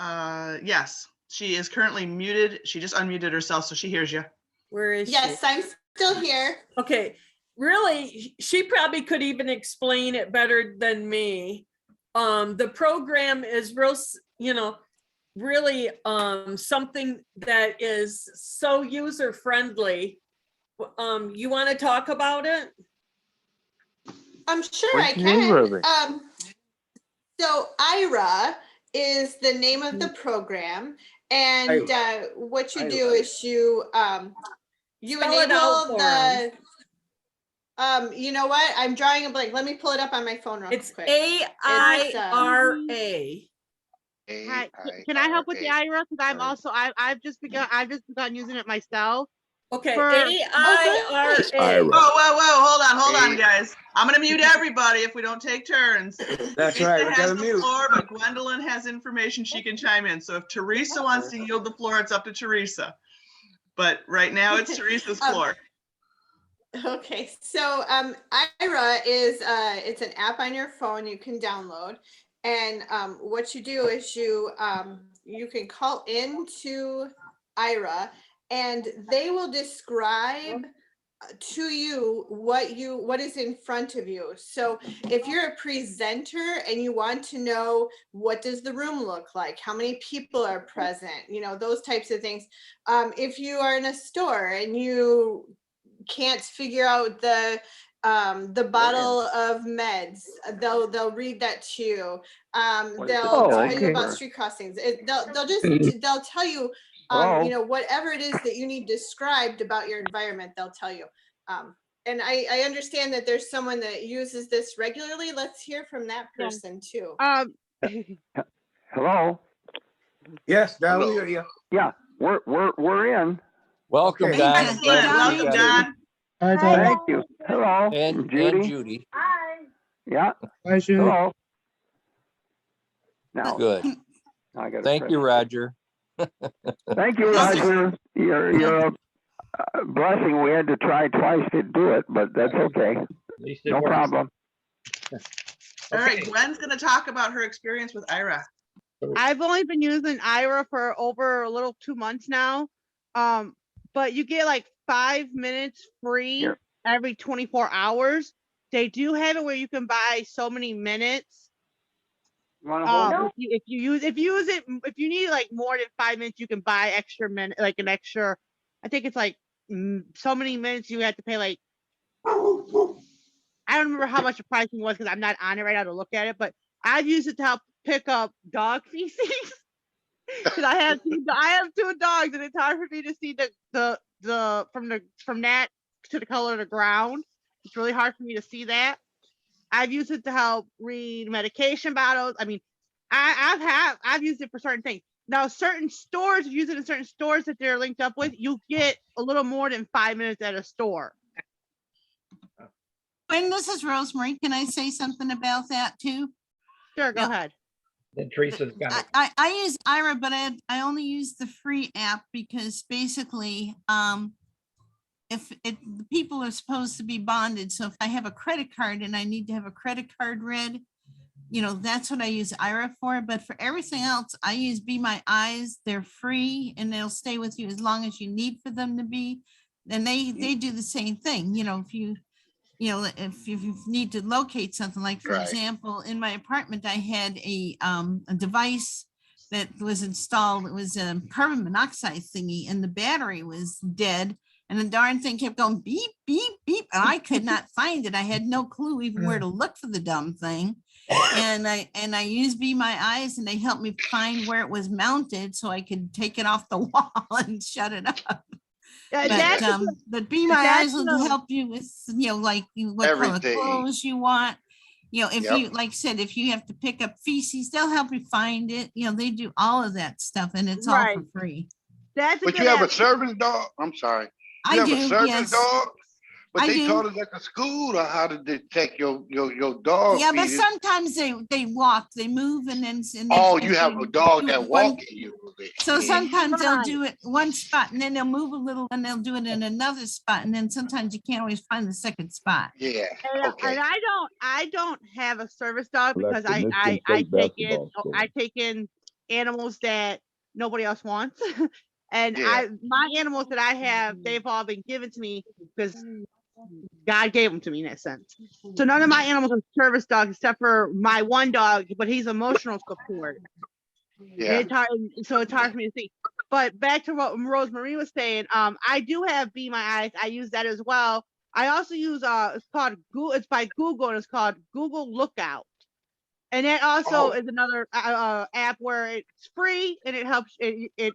Yes, she is currently muted. She just unmuted herself, so she hears you. Where is she? Yes, I'm still here. Okay, really, she probably could even explain it better than me. The program is real, really something that is so user friendly. You want to talk about it? I'm sure What's I the name of can. it? So IRA is the name of the program, and what you do is you Spell it out enable for the. You know what? I'm drawing a blank. Let me pull it up on my phone real It's quick. AIRA. Hi, can I help with the IRA? Because I'm also I've just begun using it myself. Okay, For AIRA. Hold on, guys. I'm gonna mute everybody if we don't take turns. That's Teresa right, we has gotta the mute. floor, but Gwendolyn has information she can chime in. So if Teresa wants to yield the floor, it's up to Teresa. But right now it's Teresa's floor. Okay, so IRA is it's an app on your phone you can download, and what you do is you can call into IRA, and they will describe to you what is in front of you. So if you're a presenter and you want to know what does the room look like, how many people are present, those types of things. If you are in a store and you can't figure out the bottle of meds, they'll read that to you. They'll tell you about street crossings. They'll tell you whatever it is that you need described about your environment, they'll tell you. And I understand that there's someone that uses this regularly. Let's hear from that person too. Hello. Yes, Don, we hear you. Yeah, we're in. Welcome, Okay. Don. Excellent. Glad you Welcome, got Don. Hi, Thank you. Hello. And Judy. Judy. Yeah. Hi, Judy. Hello. Now, Good. I gotta Thank press you, it. Roger. Thank you, Roger. You're a blessing. We had to try twice to do it, but that's okay. At least it No works. problem. All right, Gwen's gonna talk about her experience with IRA. I've only been using IRA for over a little 2 months now. But you get like 5 minutes free every 24 hours. They do have it where you can buy so many minutes. You want to hold If you need like more than 5 minutes, you can buy extra minute, like an extra. I think it's like so many minutes you have to pay like. I don't remember how much the pricing was because I'm not on it right now to look at it, but I've used it to help pick up dog feces. Because I have 2 dogs, and it's hard for me to see the from that to the color of the ground. It's really hard for me to see that. I've used it to help read medication bottles. I mean, I've used it for certain things. Now, certain stores use it in certain stores that they're linked up with. You get a little more than 5 minutes at a store. And this is Rosemary. Can I say something about that too? Sure, go ahead. Then Teresa's got it. I use IRA, but I only use the free app because basically, if the people are supposed to be bonded, so if I have a credit card and I need to have a credit card read, that's what I use IRA for. But for everything else, I use Be My Eyes. They're free and they'll stay with you as long as you need for them to be. And they do the same thing. If you need to locate something, like for example, in my apartment, I had a device that was installed. It was a carbon monoxide thingy, and the battery was dead. And the darn thing kept going beep, beep, beep. And I could not find it. I had no clue even where to look for the dumb thing. And I used Be My Eyes, and they helped me find where it was mounted so I could take it off the wall and shut it up. But Be My Eyes will help you with, like what color clothes you want. If you, like I said, if you have to pick up feces, they'll help you find it. They do all of that stuff, and it's all for free. But you have a service dog? I'm sorry. You have a service dog? But they taught us at the school how to detect your dog. Yeah, but sometimes they walk, they move, and then. You have a dog that walks usually. So sometimes they'll do it one spot, and then they'll move a little, and they'll do it in another spot, and then sometimes you can't always find the second spot. Yeah. And I don't have a service dog because I take in animals that nobody else wants. And my animals that I have, they've all been given to me because God gave them to me in that sense. So none of my animals are service dogs except for my one dog, but he's emotional support. Yeah. It's hard for me to see. But back to what Rosemary was saying, I do have Be My Eyes. I use that as well. I also use it's called Google. It's by Google, and it's called Google Lookout. And that also is another app where it's free and it helps. It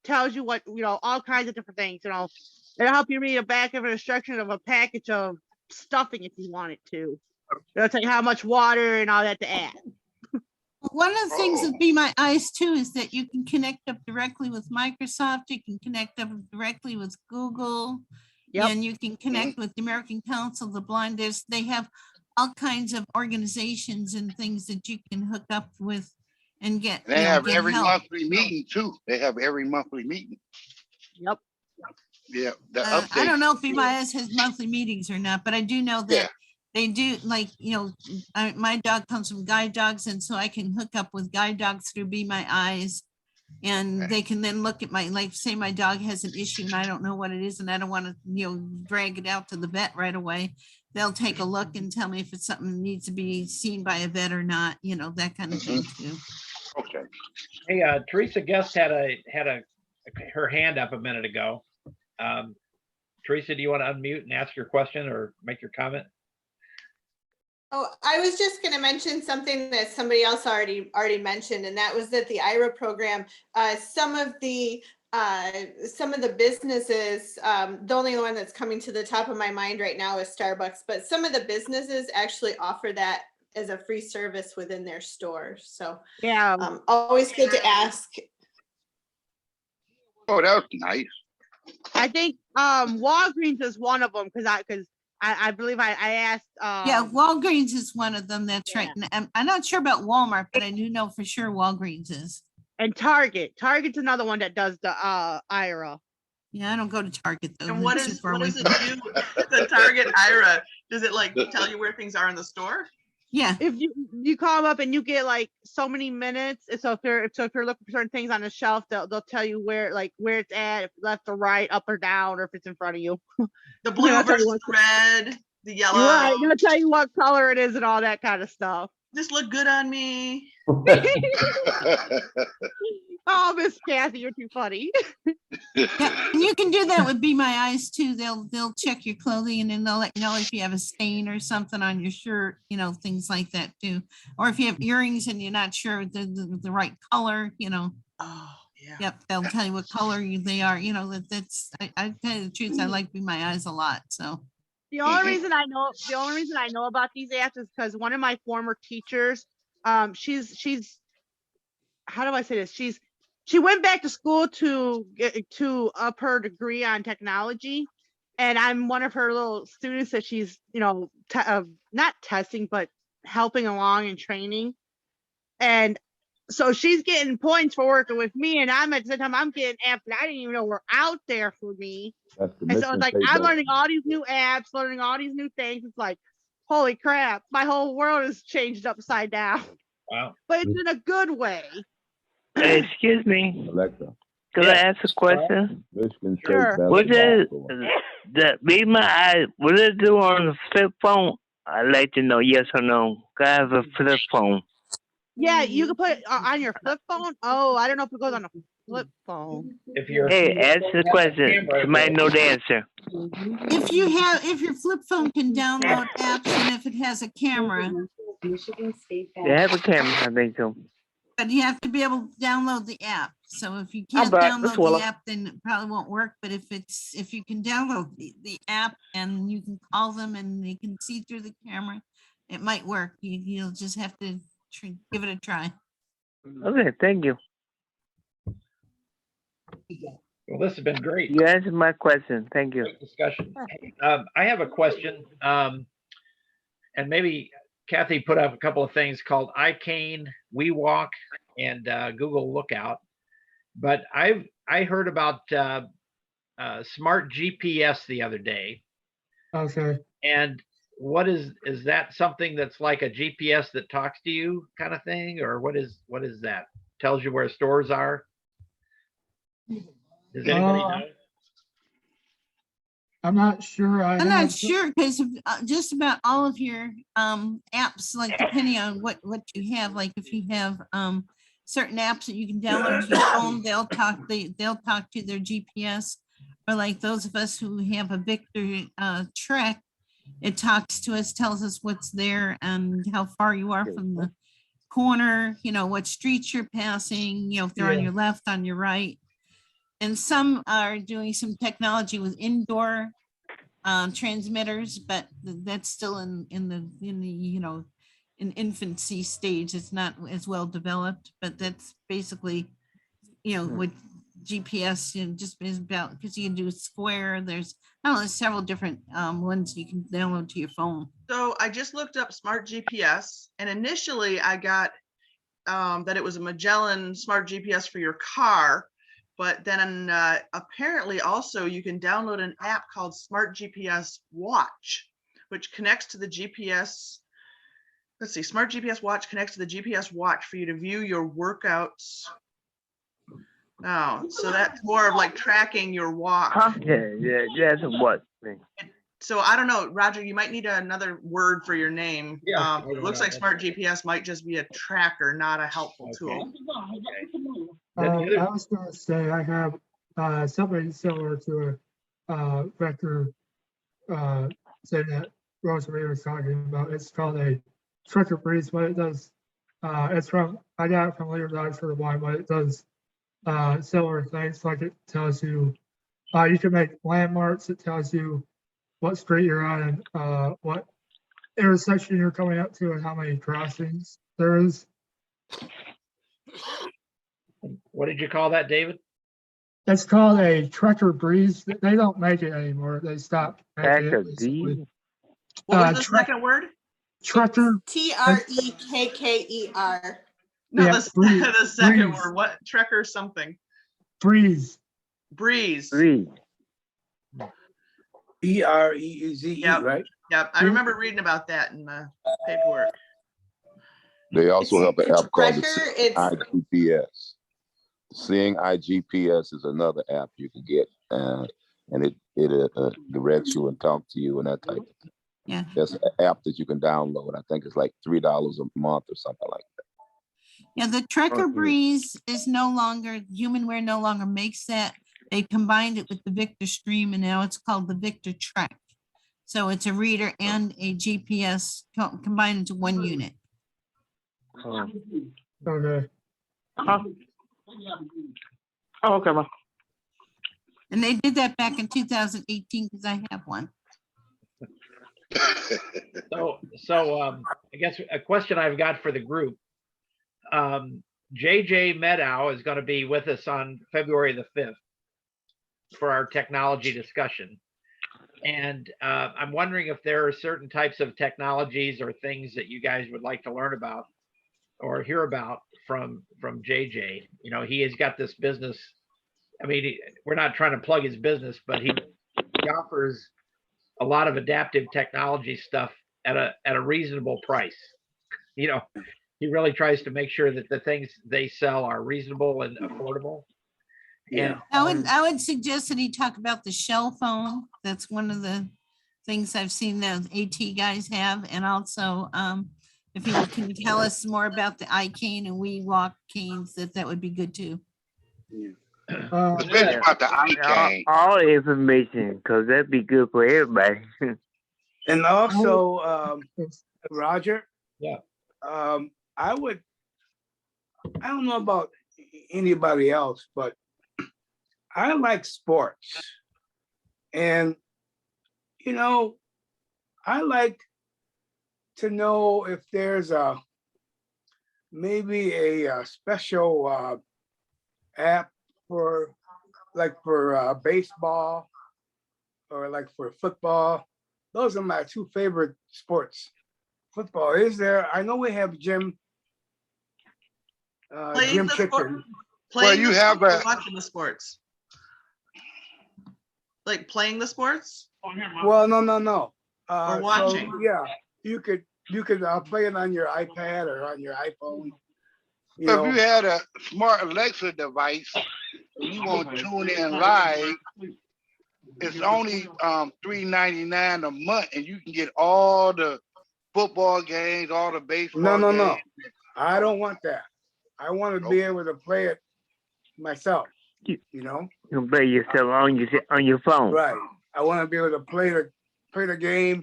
tells you what all kinds of different things. It'll help you read a back of an instruction of a package of stuffing if you want it to. It'll tell you how much water and all that to add. One of the things that Be My Eyes too is that you can connect up directly with Microsoft. You can connect up directly with Google. Yep. And you can connect with the American Council of the Blind. They have all kinds of organizations and things that you can hook up with and get. They have get every help. monthly meeting too. They have every monthly meeting. Yep. Yeah. The I updates. don't know if Be My Eyes has monthly meetings or not, but I do know that they do, like, my dog comes from guide dogs, and so I can hook up with guide dogs through Be My Eyes. And they can then look at say my dog has an issue and I don't know what it is and I don't want to, drag it out to the vet right away. They'll take a look and tell me if it's something that needs to be seen by a vet or not, that kind of thing too. Okay. Hey, Teresa Guest had her hand up a minute ago. Teresa, do you want to unmute and ask your question or make your comment? Oh, I was just going to mention something that somebody else already mentioned, and that was that the IRA program, some of the businesses, the only one that's coming to the top of my mind right now is Starbucks, but some of the businesses actually offer that as a free service within their stores. So yeah, always good to ask. Oh, that was nice. I think Walgreens is one of them because I believe I asked. Yeah, Walgreens is one of them. That's right. And I'm not sure about Walmart, but I do know for sure Walgreens is. And Target's another one that does the IRA. Yeah, I don't go to Target though. And what does it do? The Target IRA, does it tell you where things are in the store? Yeah. If you call them up and you get so many minutes, so if you're looking for certain things on the shelf, they'll tell you where it's at, if left or right, up or down, or if it's in front of you. The blue versus the red, the yellow. Right, they'll tell you what color it is and all that kind of stuff. This look good on me. Oh, Miss Kathy, you're too funny. Yeah, and you can do that with Be My Eyes too. They'll check your clothing and then they'll let you know if you have a stain or something on your shirt, things like that too. Or if you have earrings and you're not sure the right color, Oh, yeah. Yep, they'll tell you what color they are. I tell you the truth, I like Be My Eyes a lot. So the only reason I know about these apps is because one of my former teachers, she's how do I say this? She went back to school to up her degree on technology, and I'm one of her little students that she's not testing but helping along and training, and so she's getting points for working with me, and I'm at the time I'm getting apps that I didn't even know were out there for me. And so it's like I'm learning all these new apps, learning all these new things. It's like, holy crap, my whole world has changed upside down. Wow. But it's in a good way. Excuse me. Alexa. Could I ask a question? Michigan State Sure. What is basketball. the Be My Eyes? What does it do on the flip phone? I'd like to know yes or no. I have a flip phone. Yeah, you can put it on your flip phone. Oh, I don't know if it goes on a flip phone. Hey, answer the question. You might know the answer. if your flip phone can download apps and if it has a camera. They have a camera, I think so. But you have to be able to download the app. So if you can't download the app, then it probably won't work. But if you can download the app and you can call them and they can see through the camera, it might work. You'll just have to give it a try. Okay, thank you. Well, this has been great. You answered my question. Thank you. Great discussion. I have a question, and maybe Kathy put up a couple of things called iCane, WeWalk, and Google Lookout. But I heard about smart GPS the other day. Okay. And what is that something that's like a GPS that talks to you kind of thing, or what is that? Tells you where stores are? Does anybody know? I'm not sure. I'm not sure because just about all of your apps, like depending on what you have, like if you have certain apps that you can download to your phone, they'll talk to their GPS. Or like those of us who have a Victor Trek, it talks to us, tells us what's there and how far you are from the corner, what streets you're passing, if they're on your left, on your right. And some are doing some technology with indoor transmitters, but that's still in the in infancy stage. It's not as well developed, but that's basically, you know, what GPS, you know, just is about, because you can do Square. There's, I don't know, there's several different ones you can download to your phone. So I just looked up smart GPS, and initially I got that it was a Magellan smart GPS for your car, but then apparently also you can download an app called Smart GPS Watch, which connects to the GPS. Let's see, Smart GPS Watch connects to the GPS watch for you to view your workouts. Oh, so that's more of like tracking your walk. Huh? Yeah, that's a what thing. So I don't know, Roger, you might need another word for your name. Yeah, It looks like Smart GPS might just be a tracker, not a helpful tool. I was going to say I have something similar to a vector thing that Rosemary was talking about. It's called a tracker breeze. What it does, it's from, I got it from Leader Dogs for the Blind, but it does similar things. Like it tells you, you can make landmarks. It tells you what street you're on and what intersection you're coming up to and how many crossings there is. What did you call that, David? It's called a Trekker Breeze. They don't make it anymore. They stopped making it. What was the second word? Trekker. Trekker. No, Yeah, the second breeze. word. What? Trekker something. Breeze. Breeze. Breeze. BREEZE, Yep. right? Yep. I remember reading about that in the paperwork. They also have an app called Trekker, iGPS. Seeing iGPS is another app you can get, and it directs you and talk to you and that type of thing. Yeah. There's an app that you can download. I think it's like $3 a month or something like that. Yeah, the Trekker Breeze is no longer, Humanware no longer makes that. They combined it with the Victor Stream, and now it's called the Victor Trek. So it's a reader and a GPS combined into one unit. Okay. Okay, ma. And they did that back in 2018 because I have one. So I guess a question I've got for the group. JJ Medow is going to be with us on February the 5th for our technology discussion. And I'm wondering if there are certain types of technologies or things that you guys would like to learn about or hear about from JJ. You know, he has got this business. I mean, we're not trying to plug his business, but he offers a lot of adaptive technology stuff at a reasonable price. You know, he really tries to make sure that the things they sell are reasonable and affordable. Yeah. And I would suggest that he talk about the shell phone. That's one of the things I've seen the AT guys have. And also, if he can tell us more about the iCane and We Walk canes, that would be good too. Especially about the iCane. All information, because that'd be good for everybody. And also, Roger. Yeah. I don't know about anybody else, but I like sports. And, you know, I like to know if there's maybe a special app for baseball or like for football. Those are my two favorite sports. Football, is there? I know we have Jim Kitchen. Well, you have watching the sports. Like playing the sports? Well, no. Or watching. So, yeah, you could play it on your iPad or on your iPhone. If you had a smart Alexa device and you want to tune in live, it's only $3.99 a month, and you can get all the football games, all the baseball games. No. I don't want that. I want to be able to play it myself. You know, you can play yourself on your phone. Right. I want to be able to play the game.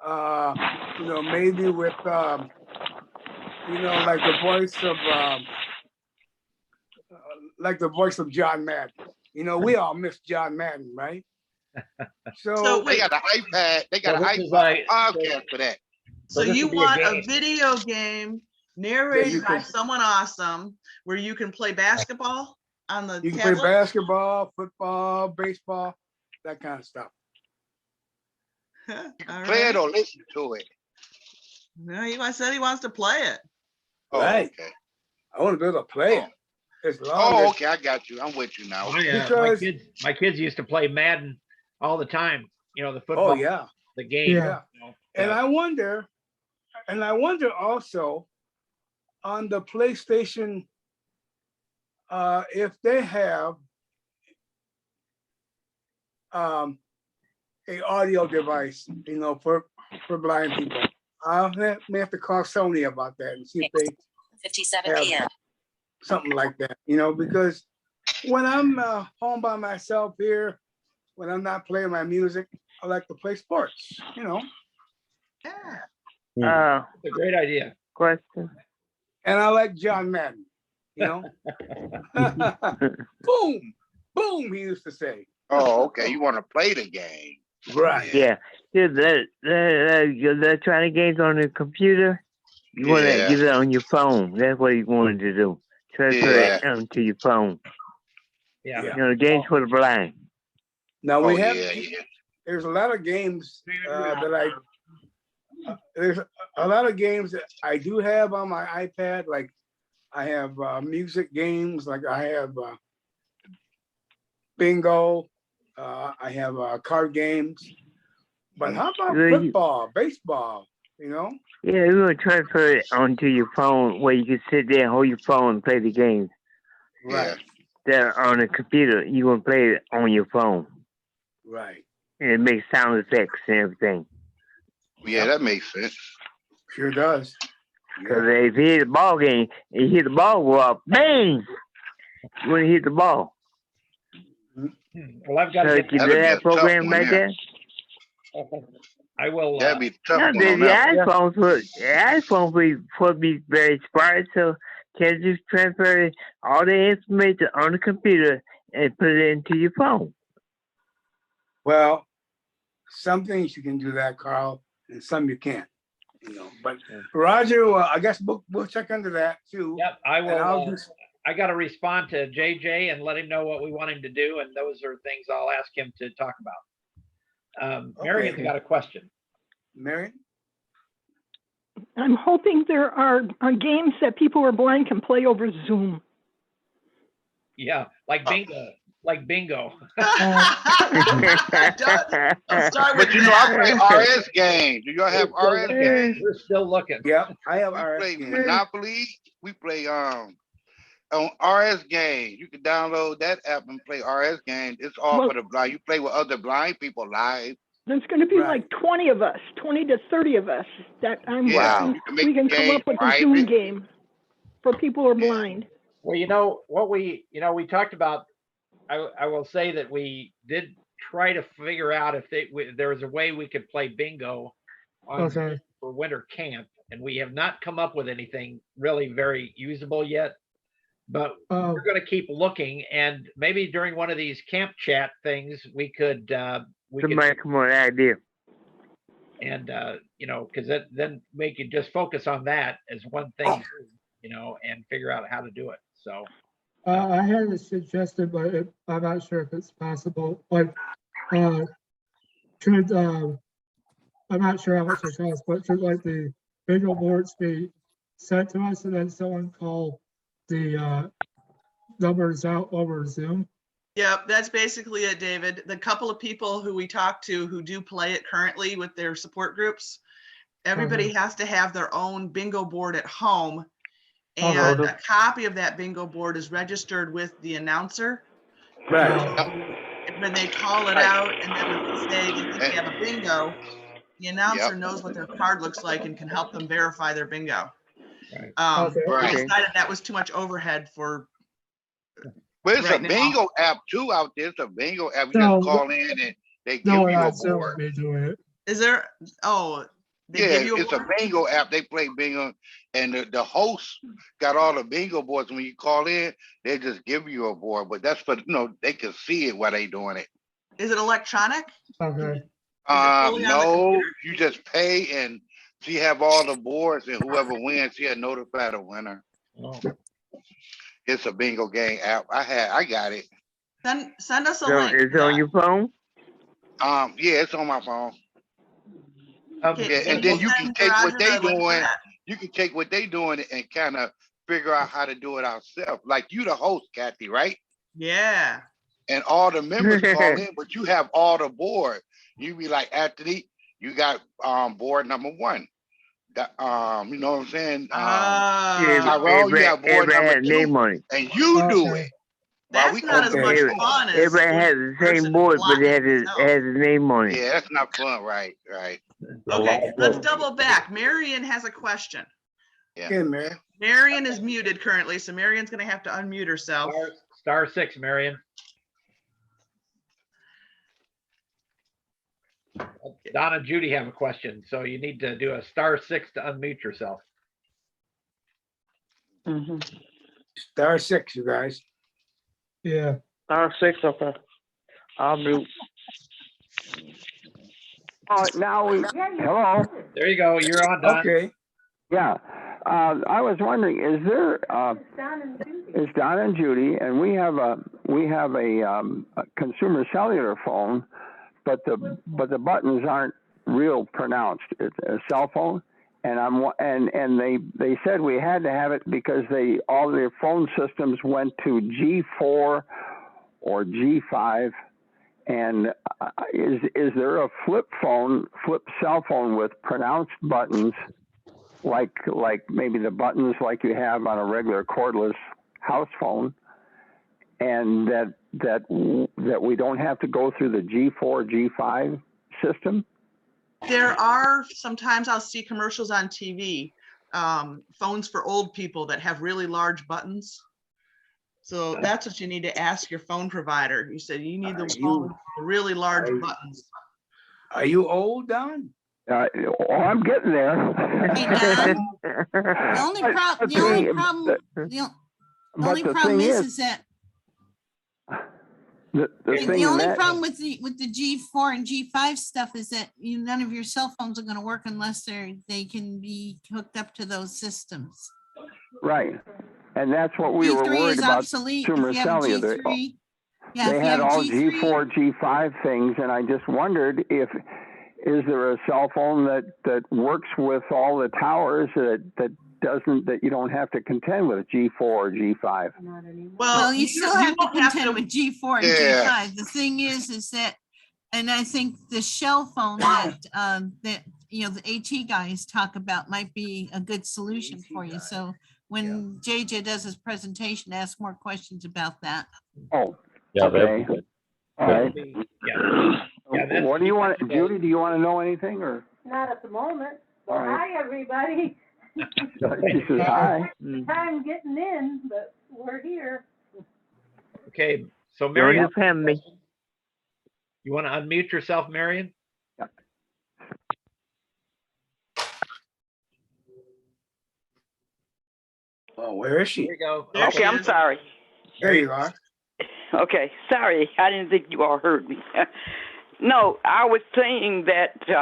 You know, maybe with you know, like the voice of John Madden. You know, we all miss John Madden, right? So they got an iPad. They got an iPad podcast for that. So this you would be want game. a video game narrated by someone awesome where you can play basketball on the You can tablet? play basketball, football, baseball, that kind of stuff. Play it or listen to it. No, he said he wants to play it. Oh, Right. okay. I want to be able to play it. As long Oh, as, okay. I got you. I'm with you now. Oh, yeah. Because- my kids used to play Madden all the time. You know, the football. Oh yeah. The game. Yeah. You know, And I wonder also on the PlayStation, if they have a audio device, you know, for blind people. May have to call Sony about that and see if they 57 have p.m. something like that, you know, because when I'm home by myself here, when I'm not playing my music, I like to play sports, you know. it's a great idea. Question. And I like John Madden, you know. Boom, boom, he used to say. Oh, okay. You want to play the game. Right. Yeah. The trying games on the computer. You want to get it on your phone. That's what you wanted to do. Transfer it onto your phone. Yeah. You know, games for the blind. Now we have. There's a lot of games there's a lot of games that I do have on my iPad. Like I have music games. Like I have bingo. I have card games. But how about football, baseball? You know? Yeah, you're gonna transfer it onto your phone where you can sit there and hold your phone and play the games. Right. That on the computer, you gonna play it on your phone. Right. And it makes sound effects and everything. Yeah, that makes sense. Sure does. Because if you hit the ball game, and you hit the ball go up, bang! You wanna hit the ball. Well, I've got to get that program like that. I will. That'd be tough. No, the iPhone would be very smart, so can just transfer all the information on the computer and put it into your phone. Well, some things you can do that, Carl, and some you can't. You know, but Roger, I guess we'll check into that too. Yep, I will. I got to respond to JJ and let him know what we want him to do, and those are things I'll ask him to talk about. Marion's got a question. Marion? I'm hoping there are games that people who are blind can play over Zoom. Yeah, like bingo. Like bingo. But you know, I play RS games. Do y'all have RS games? We're still looking. Yeah, I have RS play games. Monopoly. We play on RS games. You can download that app and play RS games. It's all for the blind. You play with other blind people live. There's going to be like 20 of us, 20 to 30 of us. That we can come up with a Zoom game for people who are blind. Well, you know what we talked about. I will say that we did try to figure out if there was a way we could play bingo for winter camp, and we have not come up with anything really very usable yet. But we're going to keep looking, and maybe during one of these camp chat things, we could come up with an idea. And because then we could just focus on that as one thing, and figure out how to do it. So. I had it suggested, but I'm not sure if it's possible. But I'm not sure how much it costs, but should like the bingo boards be sent to us and then someone call the numbers out over Zoom? Yep, that's basically it, David. The couple of people who we talk to who do play it currently with their support groups, everybody has to have their own bingo board at home. And a copy of that bingo board is registered with the announcer. Right. And when they call it out, and then when they say they think they have a bingo, the announcer knows what their card looks like and can help them verify their bingo. We decided that was too much overhead for. But it's a bingo app too out there. It's a bingo app. You just call in and they give you a board. Is there? Oh. It's a bingo app. They play bingo, and the host got all the bingo boards. When you call in, they just give you a board. But that's for they can see it while they doing it. Is it electronic? Okay. No, you just pay, and She have all the boards, and whoever wins, she'll notify the winner. Oh. It's a bingo game app. I got it. Send us a So link. it's on your phone? Yeah, it's on my phone. Okay, Yeah, and then you can send take what Roger they the link for doing. that? You can take what they doing and kind of figure out how to do it ourselves. Like you the host, Kathy, right? Yeah. And all the members call in, but you have all the board. You be like, Anthony, you got board number 1. You know what I'm saying? Tyrone, you have board everybody number has 2, name on it. and you do it. That's not as much fun as everybody has the same board, but it has his name on it. Yeah, that's not fun, right? Okay, let's double back. Marion has a question. Yeah. Okay, Mary. Marion is muted currently, so Marion's going to have to unmute herself. Star 6, Marion. Donna and Judy have a question, so you need to do a star 6 to unmute yourself. Star 6, you guys. Yeah. Star 6, okay. I'll mute. Oh, now we, hello? There you go. You're on, Don. Okay. Yeah. I was wondering, is there, it's Don and Judy, and we have a consumer cellular phone, but the buttons aren't real pronounced. It's a cell phone, and they said we had to have it because all their phone systems went to G4 or G5. And is there a flip cell phone with pronounced buttons, like maybe the buttons like you have on a regular cordless house phone, and that we don't have to go through the G4, G5 system? There are sometimes I'll see commercials on TV, phones for old people that have really large buttons. So that's what you need to ask your phone provider. You said you need the phone with really large buttons. Are you old, Don? I'm getting there. The only problem is that the only problem with the G4 and G5 stuff is that none of your cell phones are going to work unless they can be hooked up to those systems. Right. And that's what we were worried about. Obsolete. Consumer cellular. They had all G4, G5 things, and I just wondered is there a cell phone that works with all the towers that you don't have to contend with G4 or G5? Well, you still have to contend with G4 and G5. The thing is that, and I think the shell phone that the AT guys talk about might be a good solution for you. So when JJ does his presentation, ask more questions about that. Oh, yeah, okay. All right. Yeah, what do you want, Judy? Do you want to know anything or? Not at the moment. Well, All right. hi, everybody. She says hi. Time getting in, but we're here. Okay, so Marion, family. you want to unmute yourself, Marion? Yeah. Oh, where is she? There you go. Okay, I'm sorry. There you are. Okay, sorry. I didn't think you all heard me. No, I was saying that you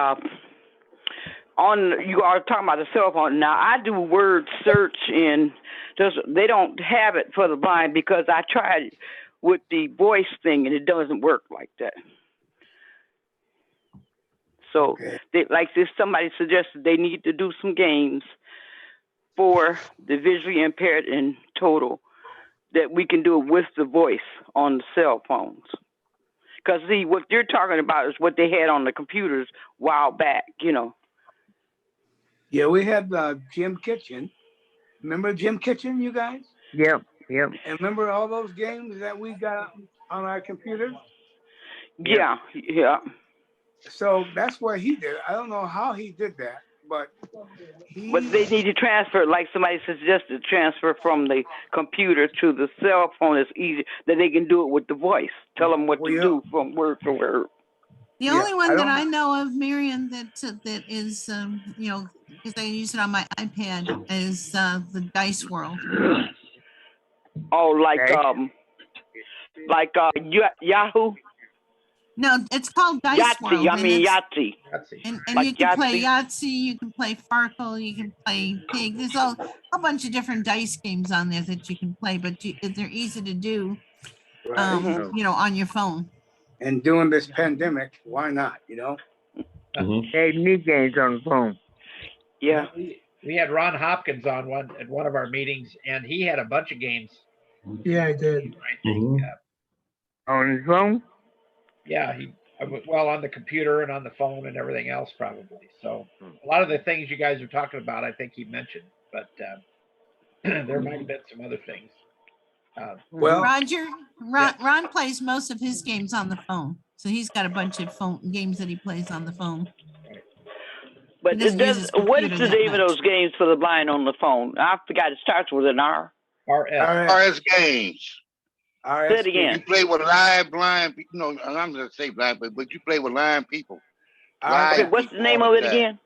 are talking about the cell phone. Now, I do word search, and they don't have it for the blind because I tried it with the voice thing, and it doesn't work like that. So, somebody suggested they need to do some games for the visually impaired in total, that we can do it with the voice on the cell phones. Because see, what you're talking about is what they had on the computers a while back, Yeah, we had Jim Kitchen. Remember Jim Kitchen, you guys? Yep. And remember all those games that we got on our computers? Yeah. So that's what he did. I don't know how he did that, but they need to transfer, like somebody suggested, transfer from the computer to the cell phone. It's easy that they can do it with the voice. Tell them what to do from word to word. The only one that I know of, Marion, that is, because I use it on my iPad, is the Dice World. Oh, like Yahoo? No, it's called Dice World. Yahtzee. I and mean it's- Yahtzee. And Like you can play Yahtzee? Yahtzee, you can play Farkle, you can play Pig. There's a bunch of different dice games on there that you can play, but they're easy to do, Right. you know, on your phone. And during this pandemic, why not, you know? They need games on the phone. Yeah. We had Ron Hopkins on at one of our meetings, and he had a bunch of games. Yeah, I did. I think. On his phone? Yeah, on the computer and on the phone and everything else probably. So a lot of the things you guys are talking about, I think he mentioned, but there might have been some other things. Well, Roger, Ron plays most of his games on the phone. So he's got a bunch of phone games that he plays on the phone. But He doesn't use his what is computer the that name of much. those games for the blind on the phone? I forgot. It starts with an R. RS games. Say it again. You play with live blind people. No, I'm going to say blind, but you play with blind people. Okay, what's the name of it again?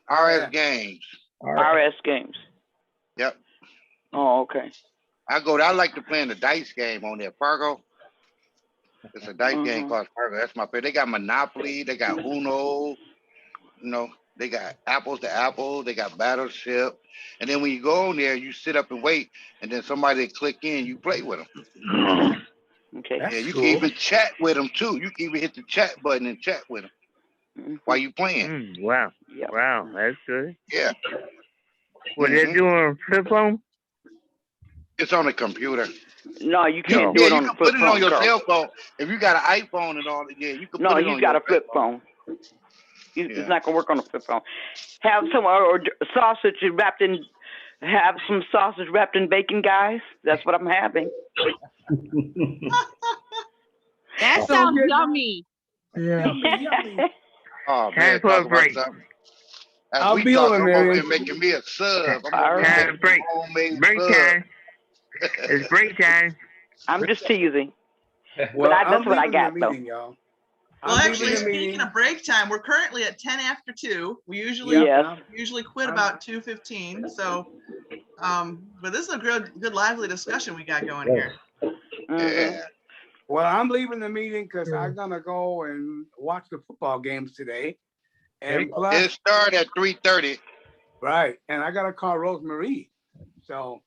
RS games. RS games. Yep. Oh, okay. I like to play in the dice game on there, Fargo. It's a dice game called Fargo. That's my favorite. They got Monopoly. They got Uno. You know, they got Apples to Apples. They got Battleship. And then when you go on there, you sit up and wait, and then somebody click in, you play with them. Okay. Yeah, you can even chat with them too. You can even hit the chat button and chat with them while you playing. Wow. Wow, that's good. Yeah. What they do on flip phone? It's on the computer. No, you can't do it on you the can flip put it phone. on your Carl. cell phone. If you got an iPhone and all that, yeah, you can No, put it he's on got your a flip phone. It's not gonna work on a flip phone. Have some have some sausage wrapped in bacon, guys. That's what I'm having. That sounds yummy. Yeah. Oh man, talk about something. I'll We be talking over, about Mary. here making me a sub. I'm All over right. here making homemade Break sub. time. It's break time. I'm just teasing. Well, That's what I got, though. meeting, y'all. Well, I'm actually, leaving the speaking meeting. of break time, we're currently at 10 after 2. We usually quit about 2:15. So, but this is a good lively discussion we got going here. Yeah. Well, I'm leaving the meeting because I'm gonna go and watch the football games today. And plus, It started at 3:30. right, and I gotta call Rosemary. So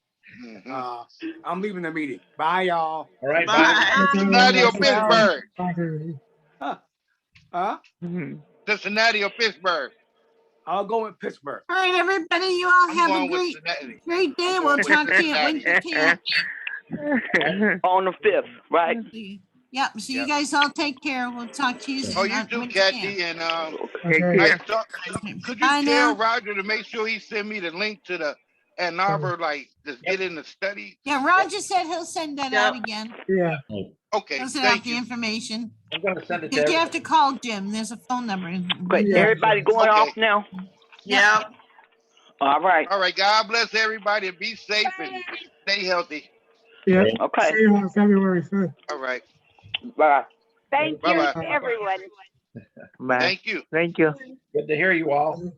I'm leaving the meeting. Bye, y'all. All right, bye. Cincinnati or Pittsburgh? Huh? Cincinnati or Pittsburgh? I'll go with Pittsburgh. All right, everybody, you all I'm have a going with great day. I'm We'll going with talk to you at Cincinnati. Winter Camp. On the 5th, right? Yep. So you guys all take care. We'll talk to you soon. Oh, you at too, Winter Kathy. Camp. And could you Bye tell now. Roger to make sure he send me the link to the Ann Arbor, like, just get in the study? Yeah, Roger said he'll send that out again. Yeah. Okay, He'll send out thank the you. information. I'm going to send it to You everybody. have to call Jim. There's a phone number. Great. Everybody going off now? Yeah. All right. All right, God bless everybody and be safe and stay healthy. Yeah. Okay. See you on February 5th. All right. Bye. Thank you, Bye-bye. everyone. Bye. Thank you. Thank you. Good to hear you all.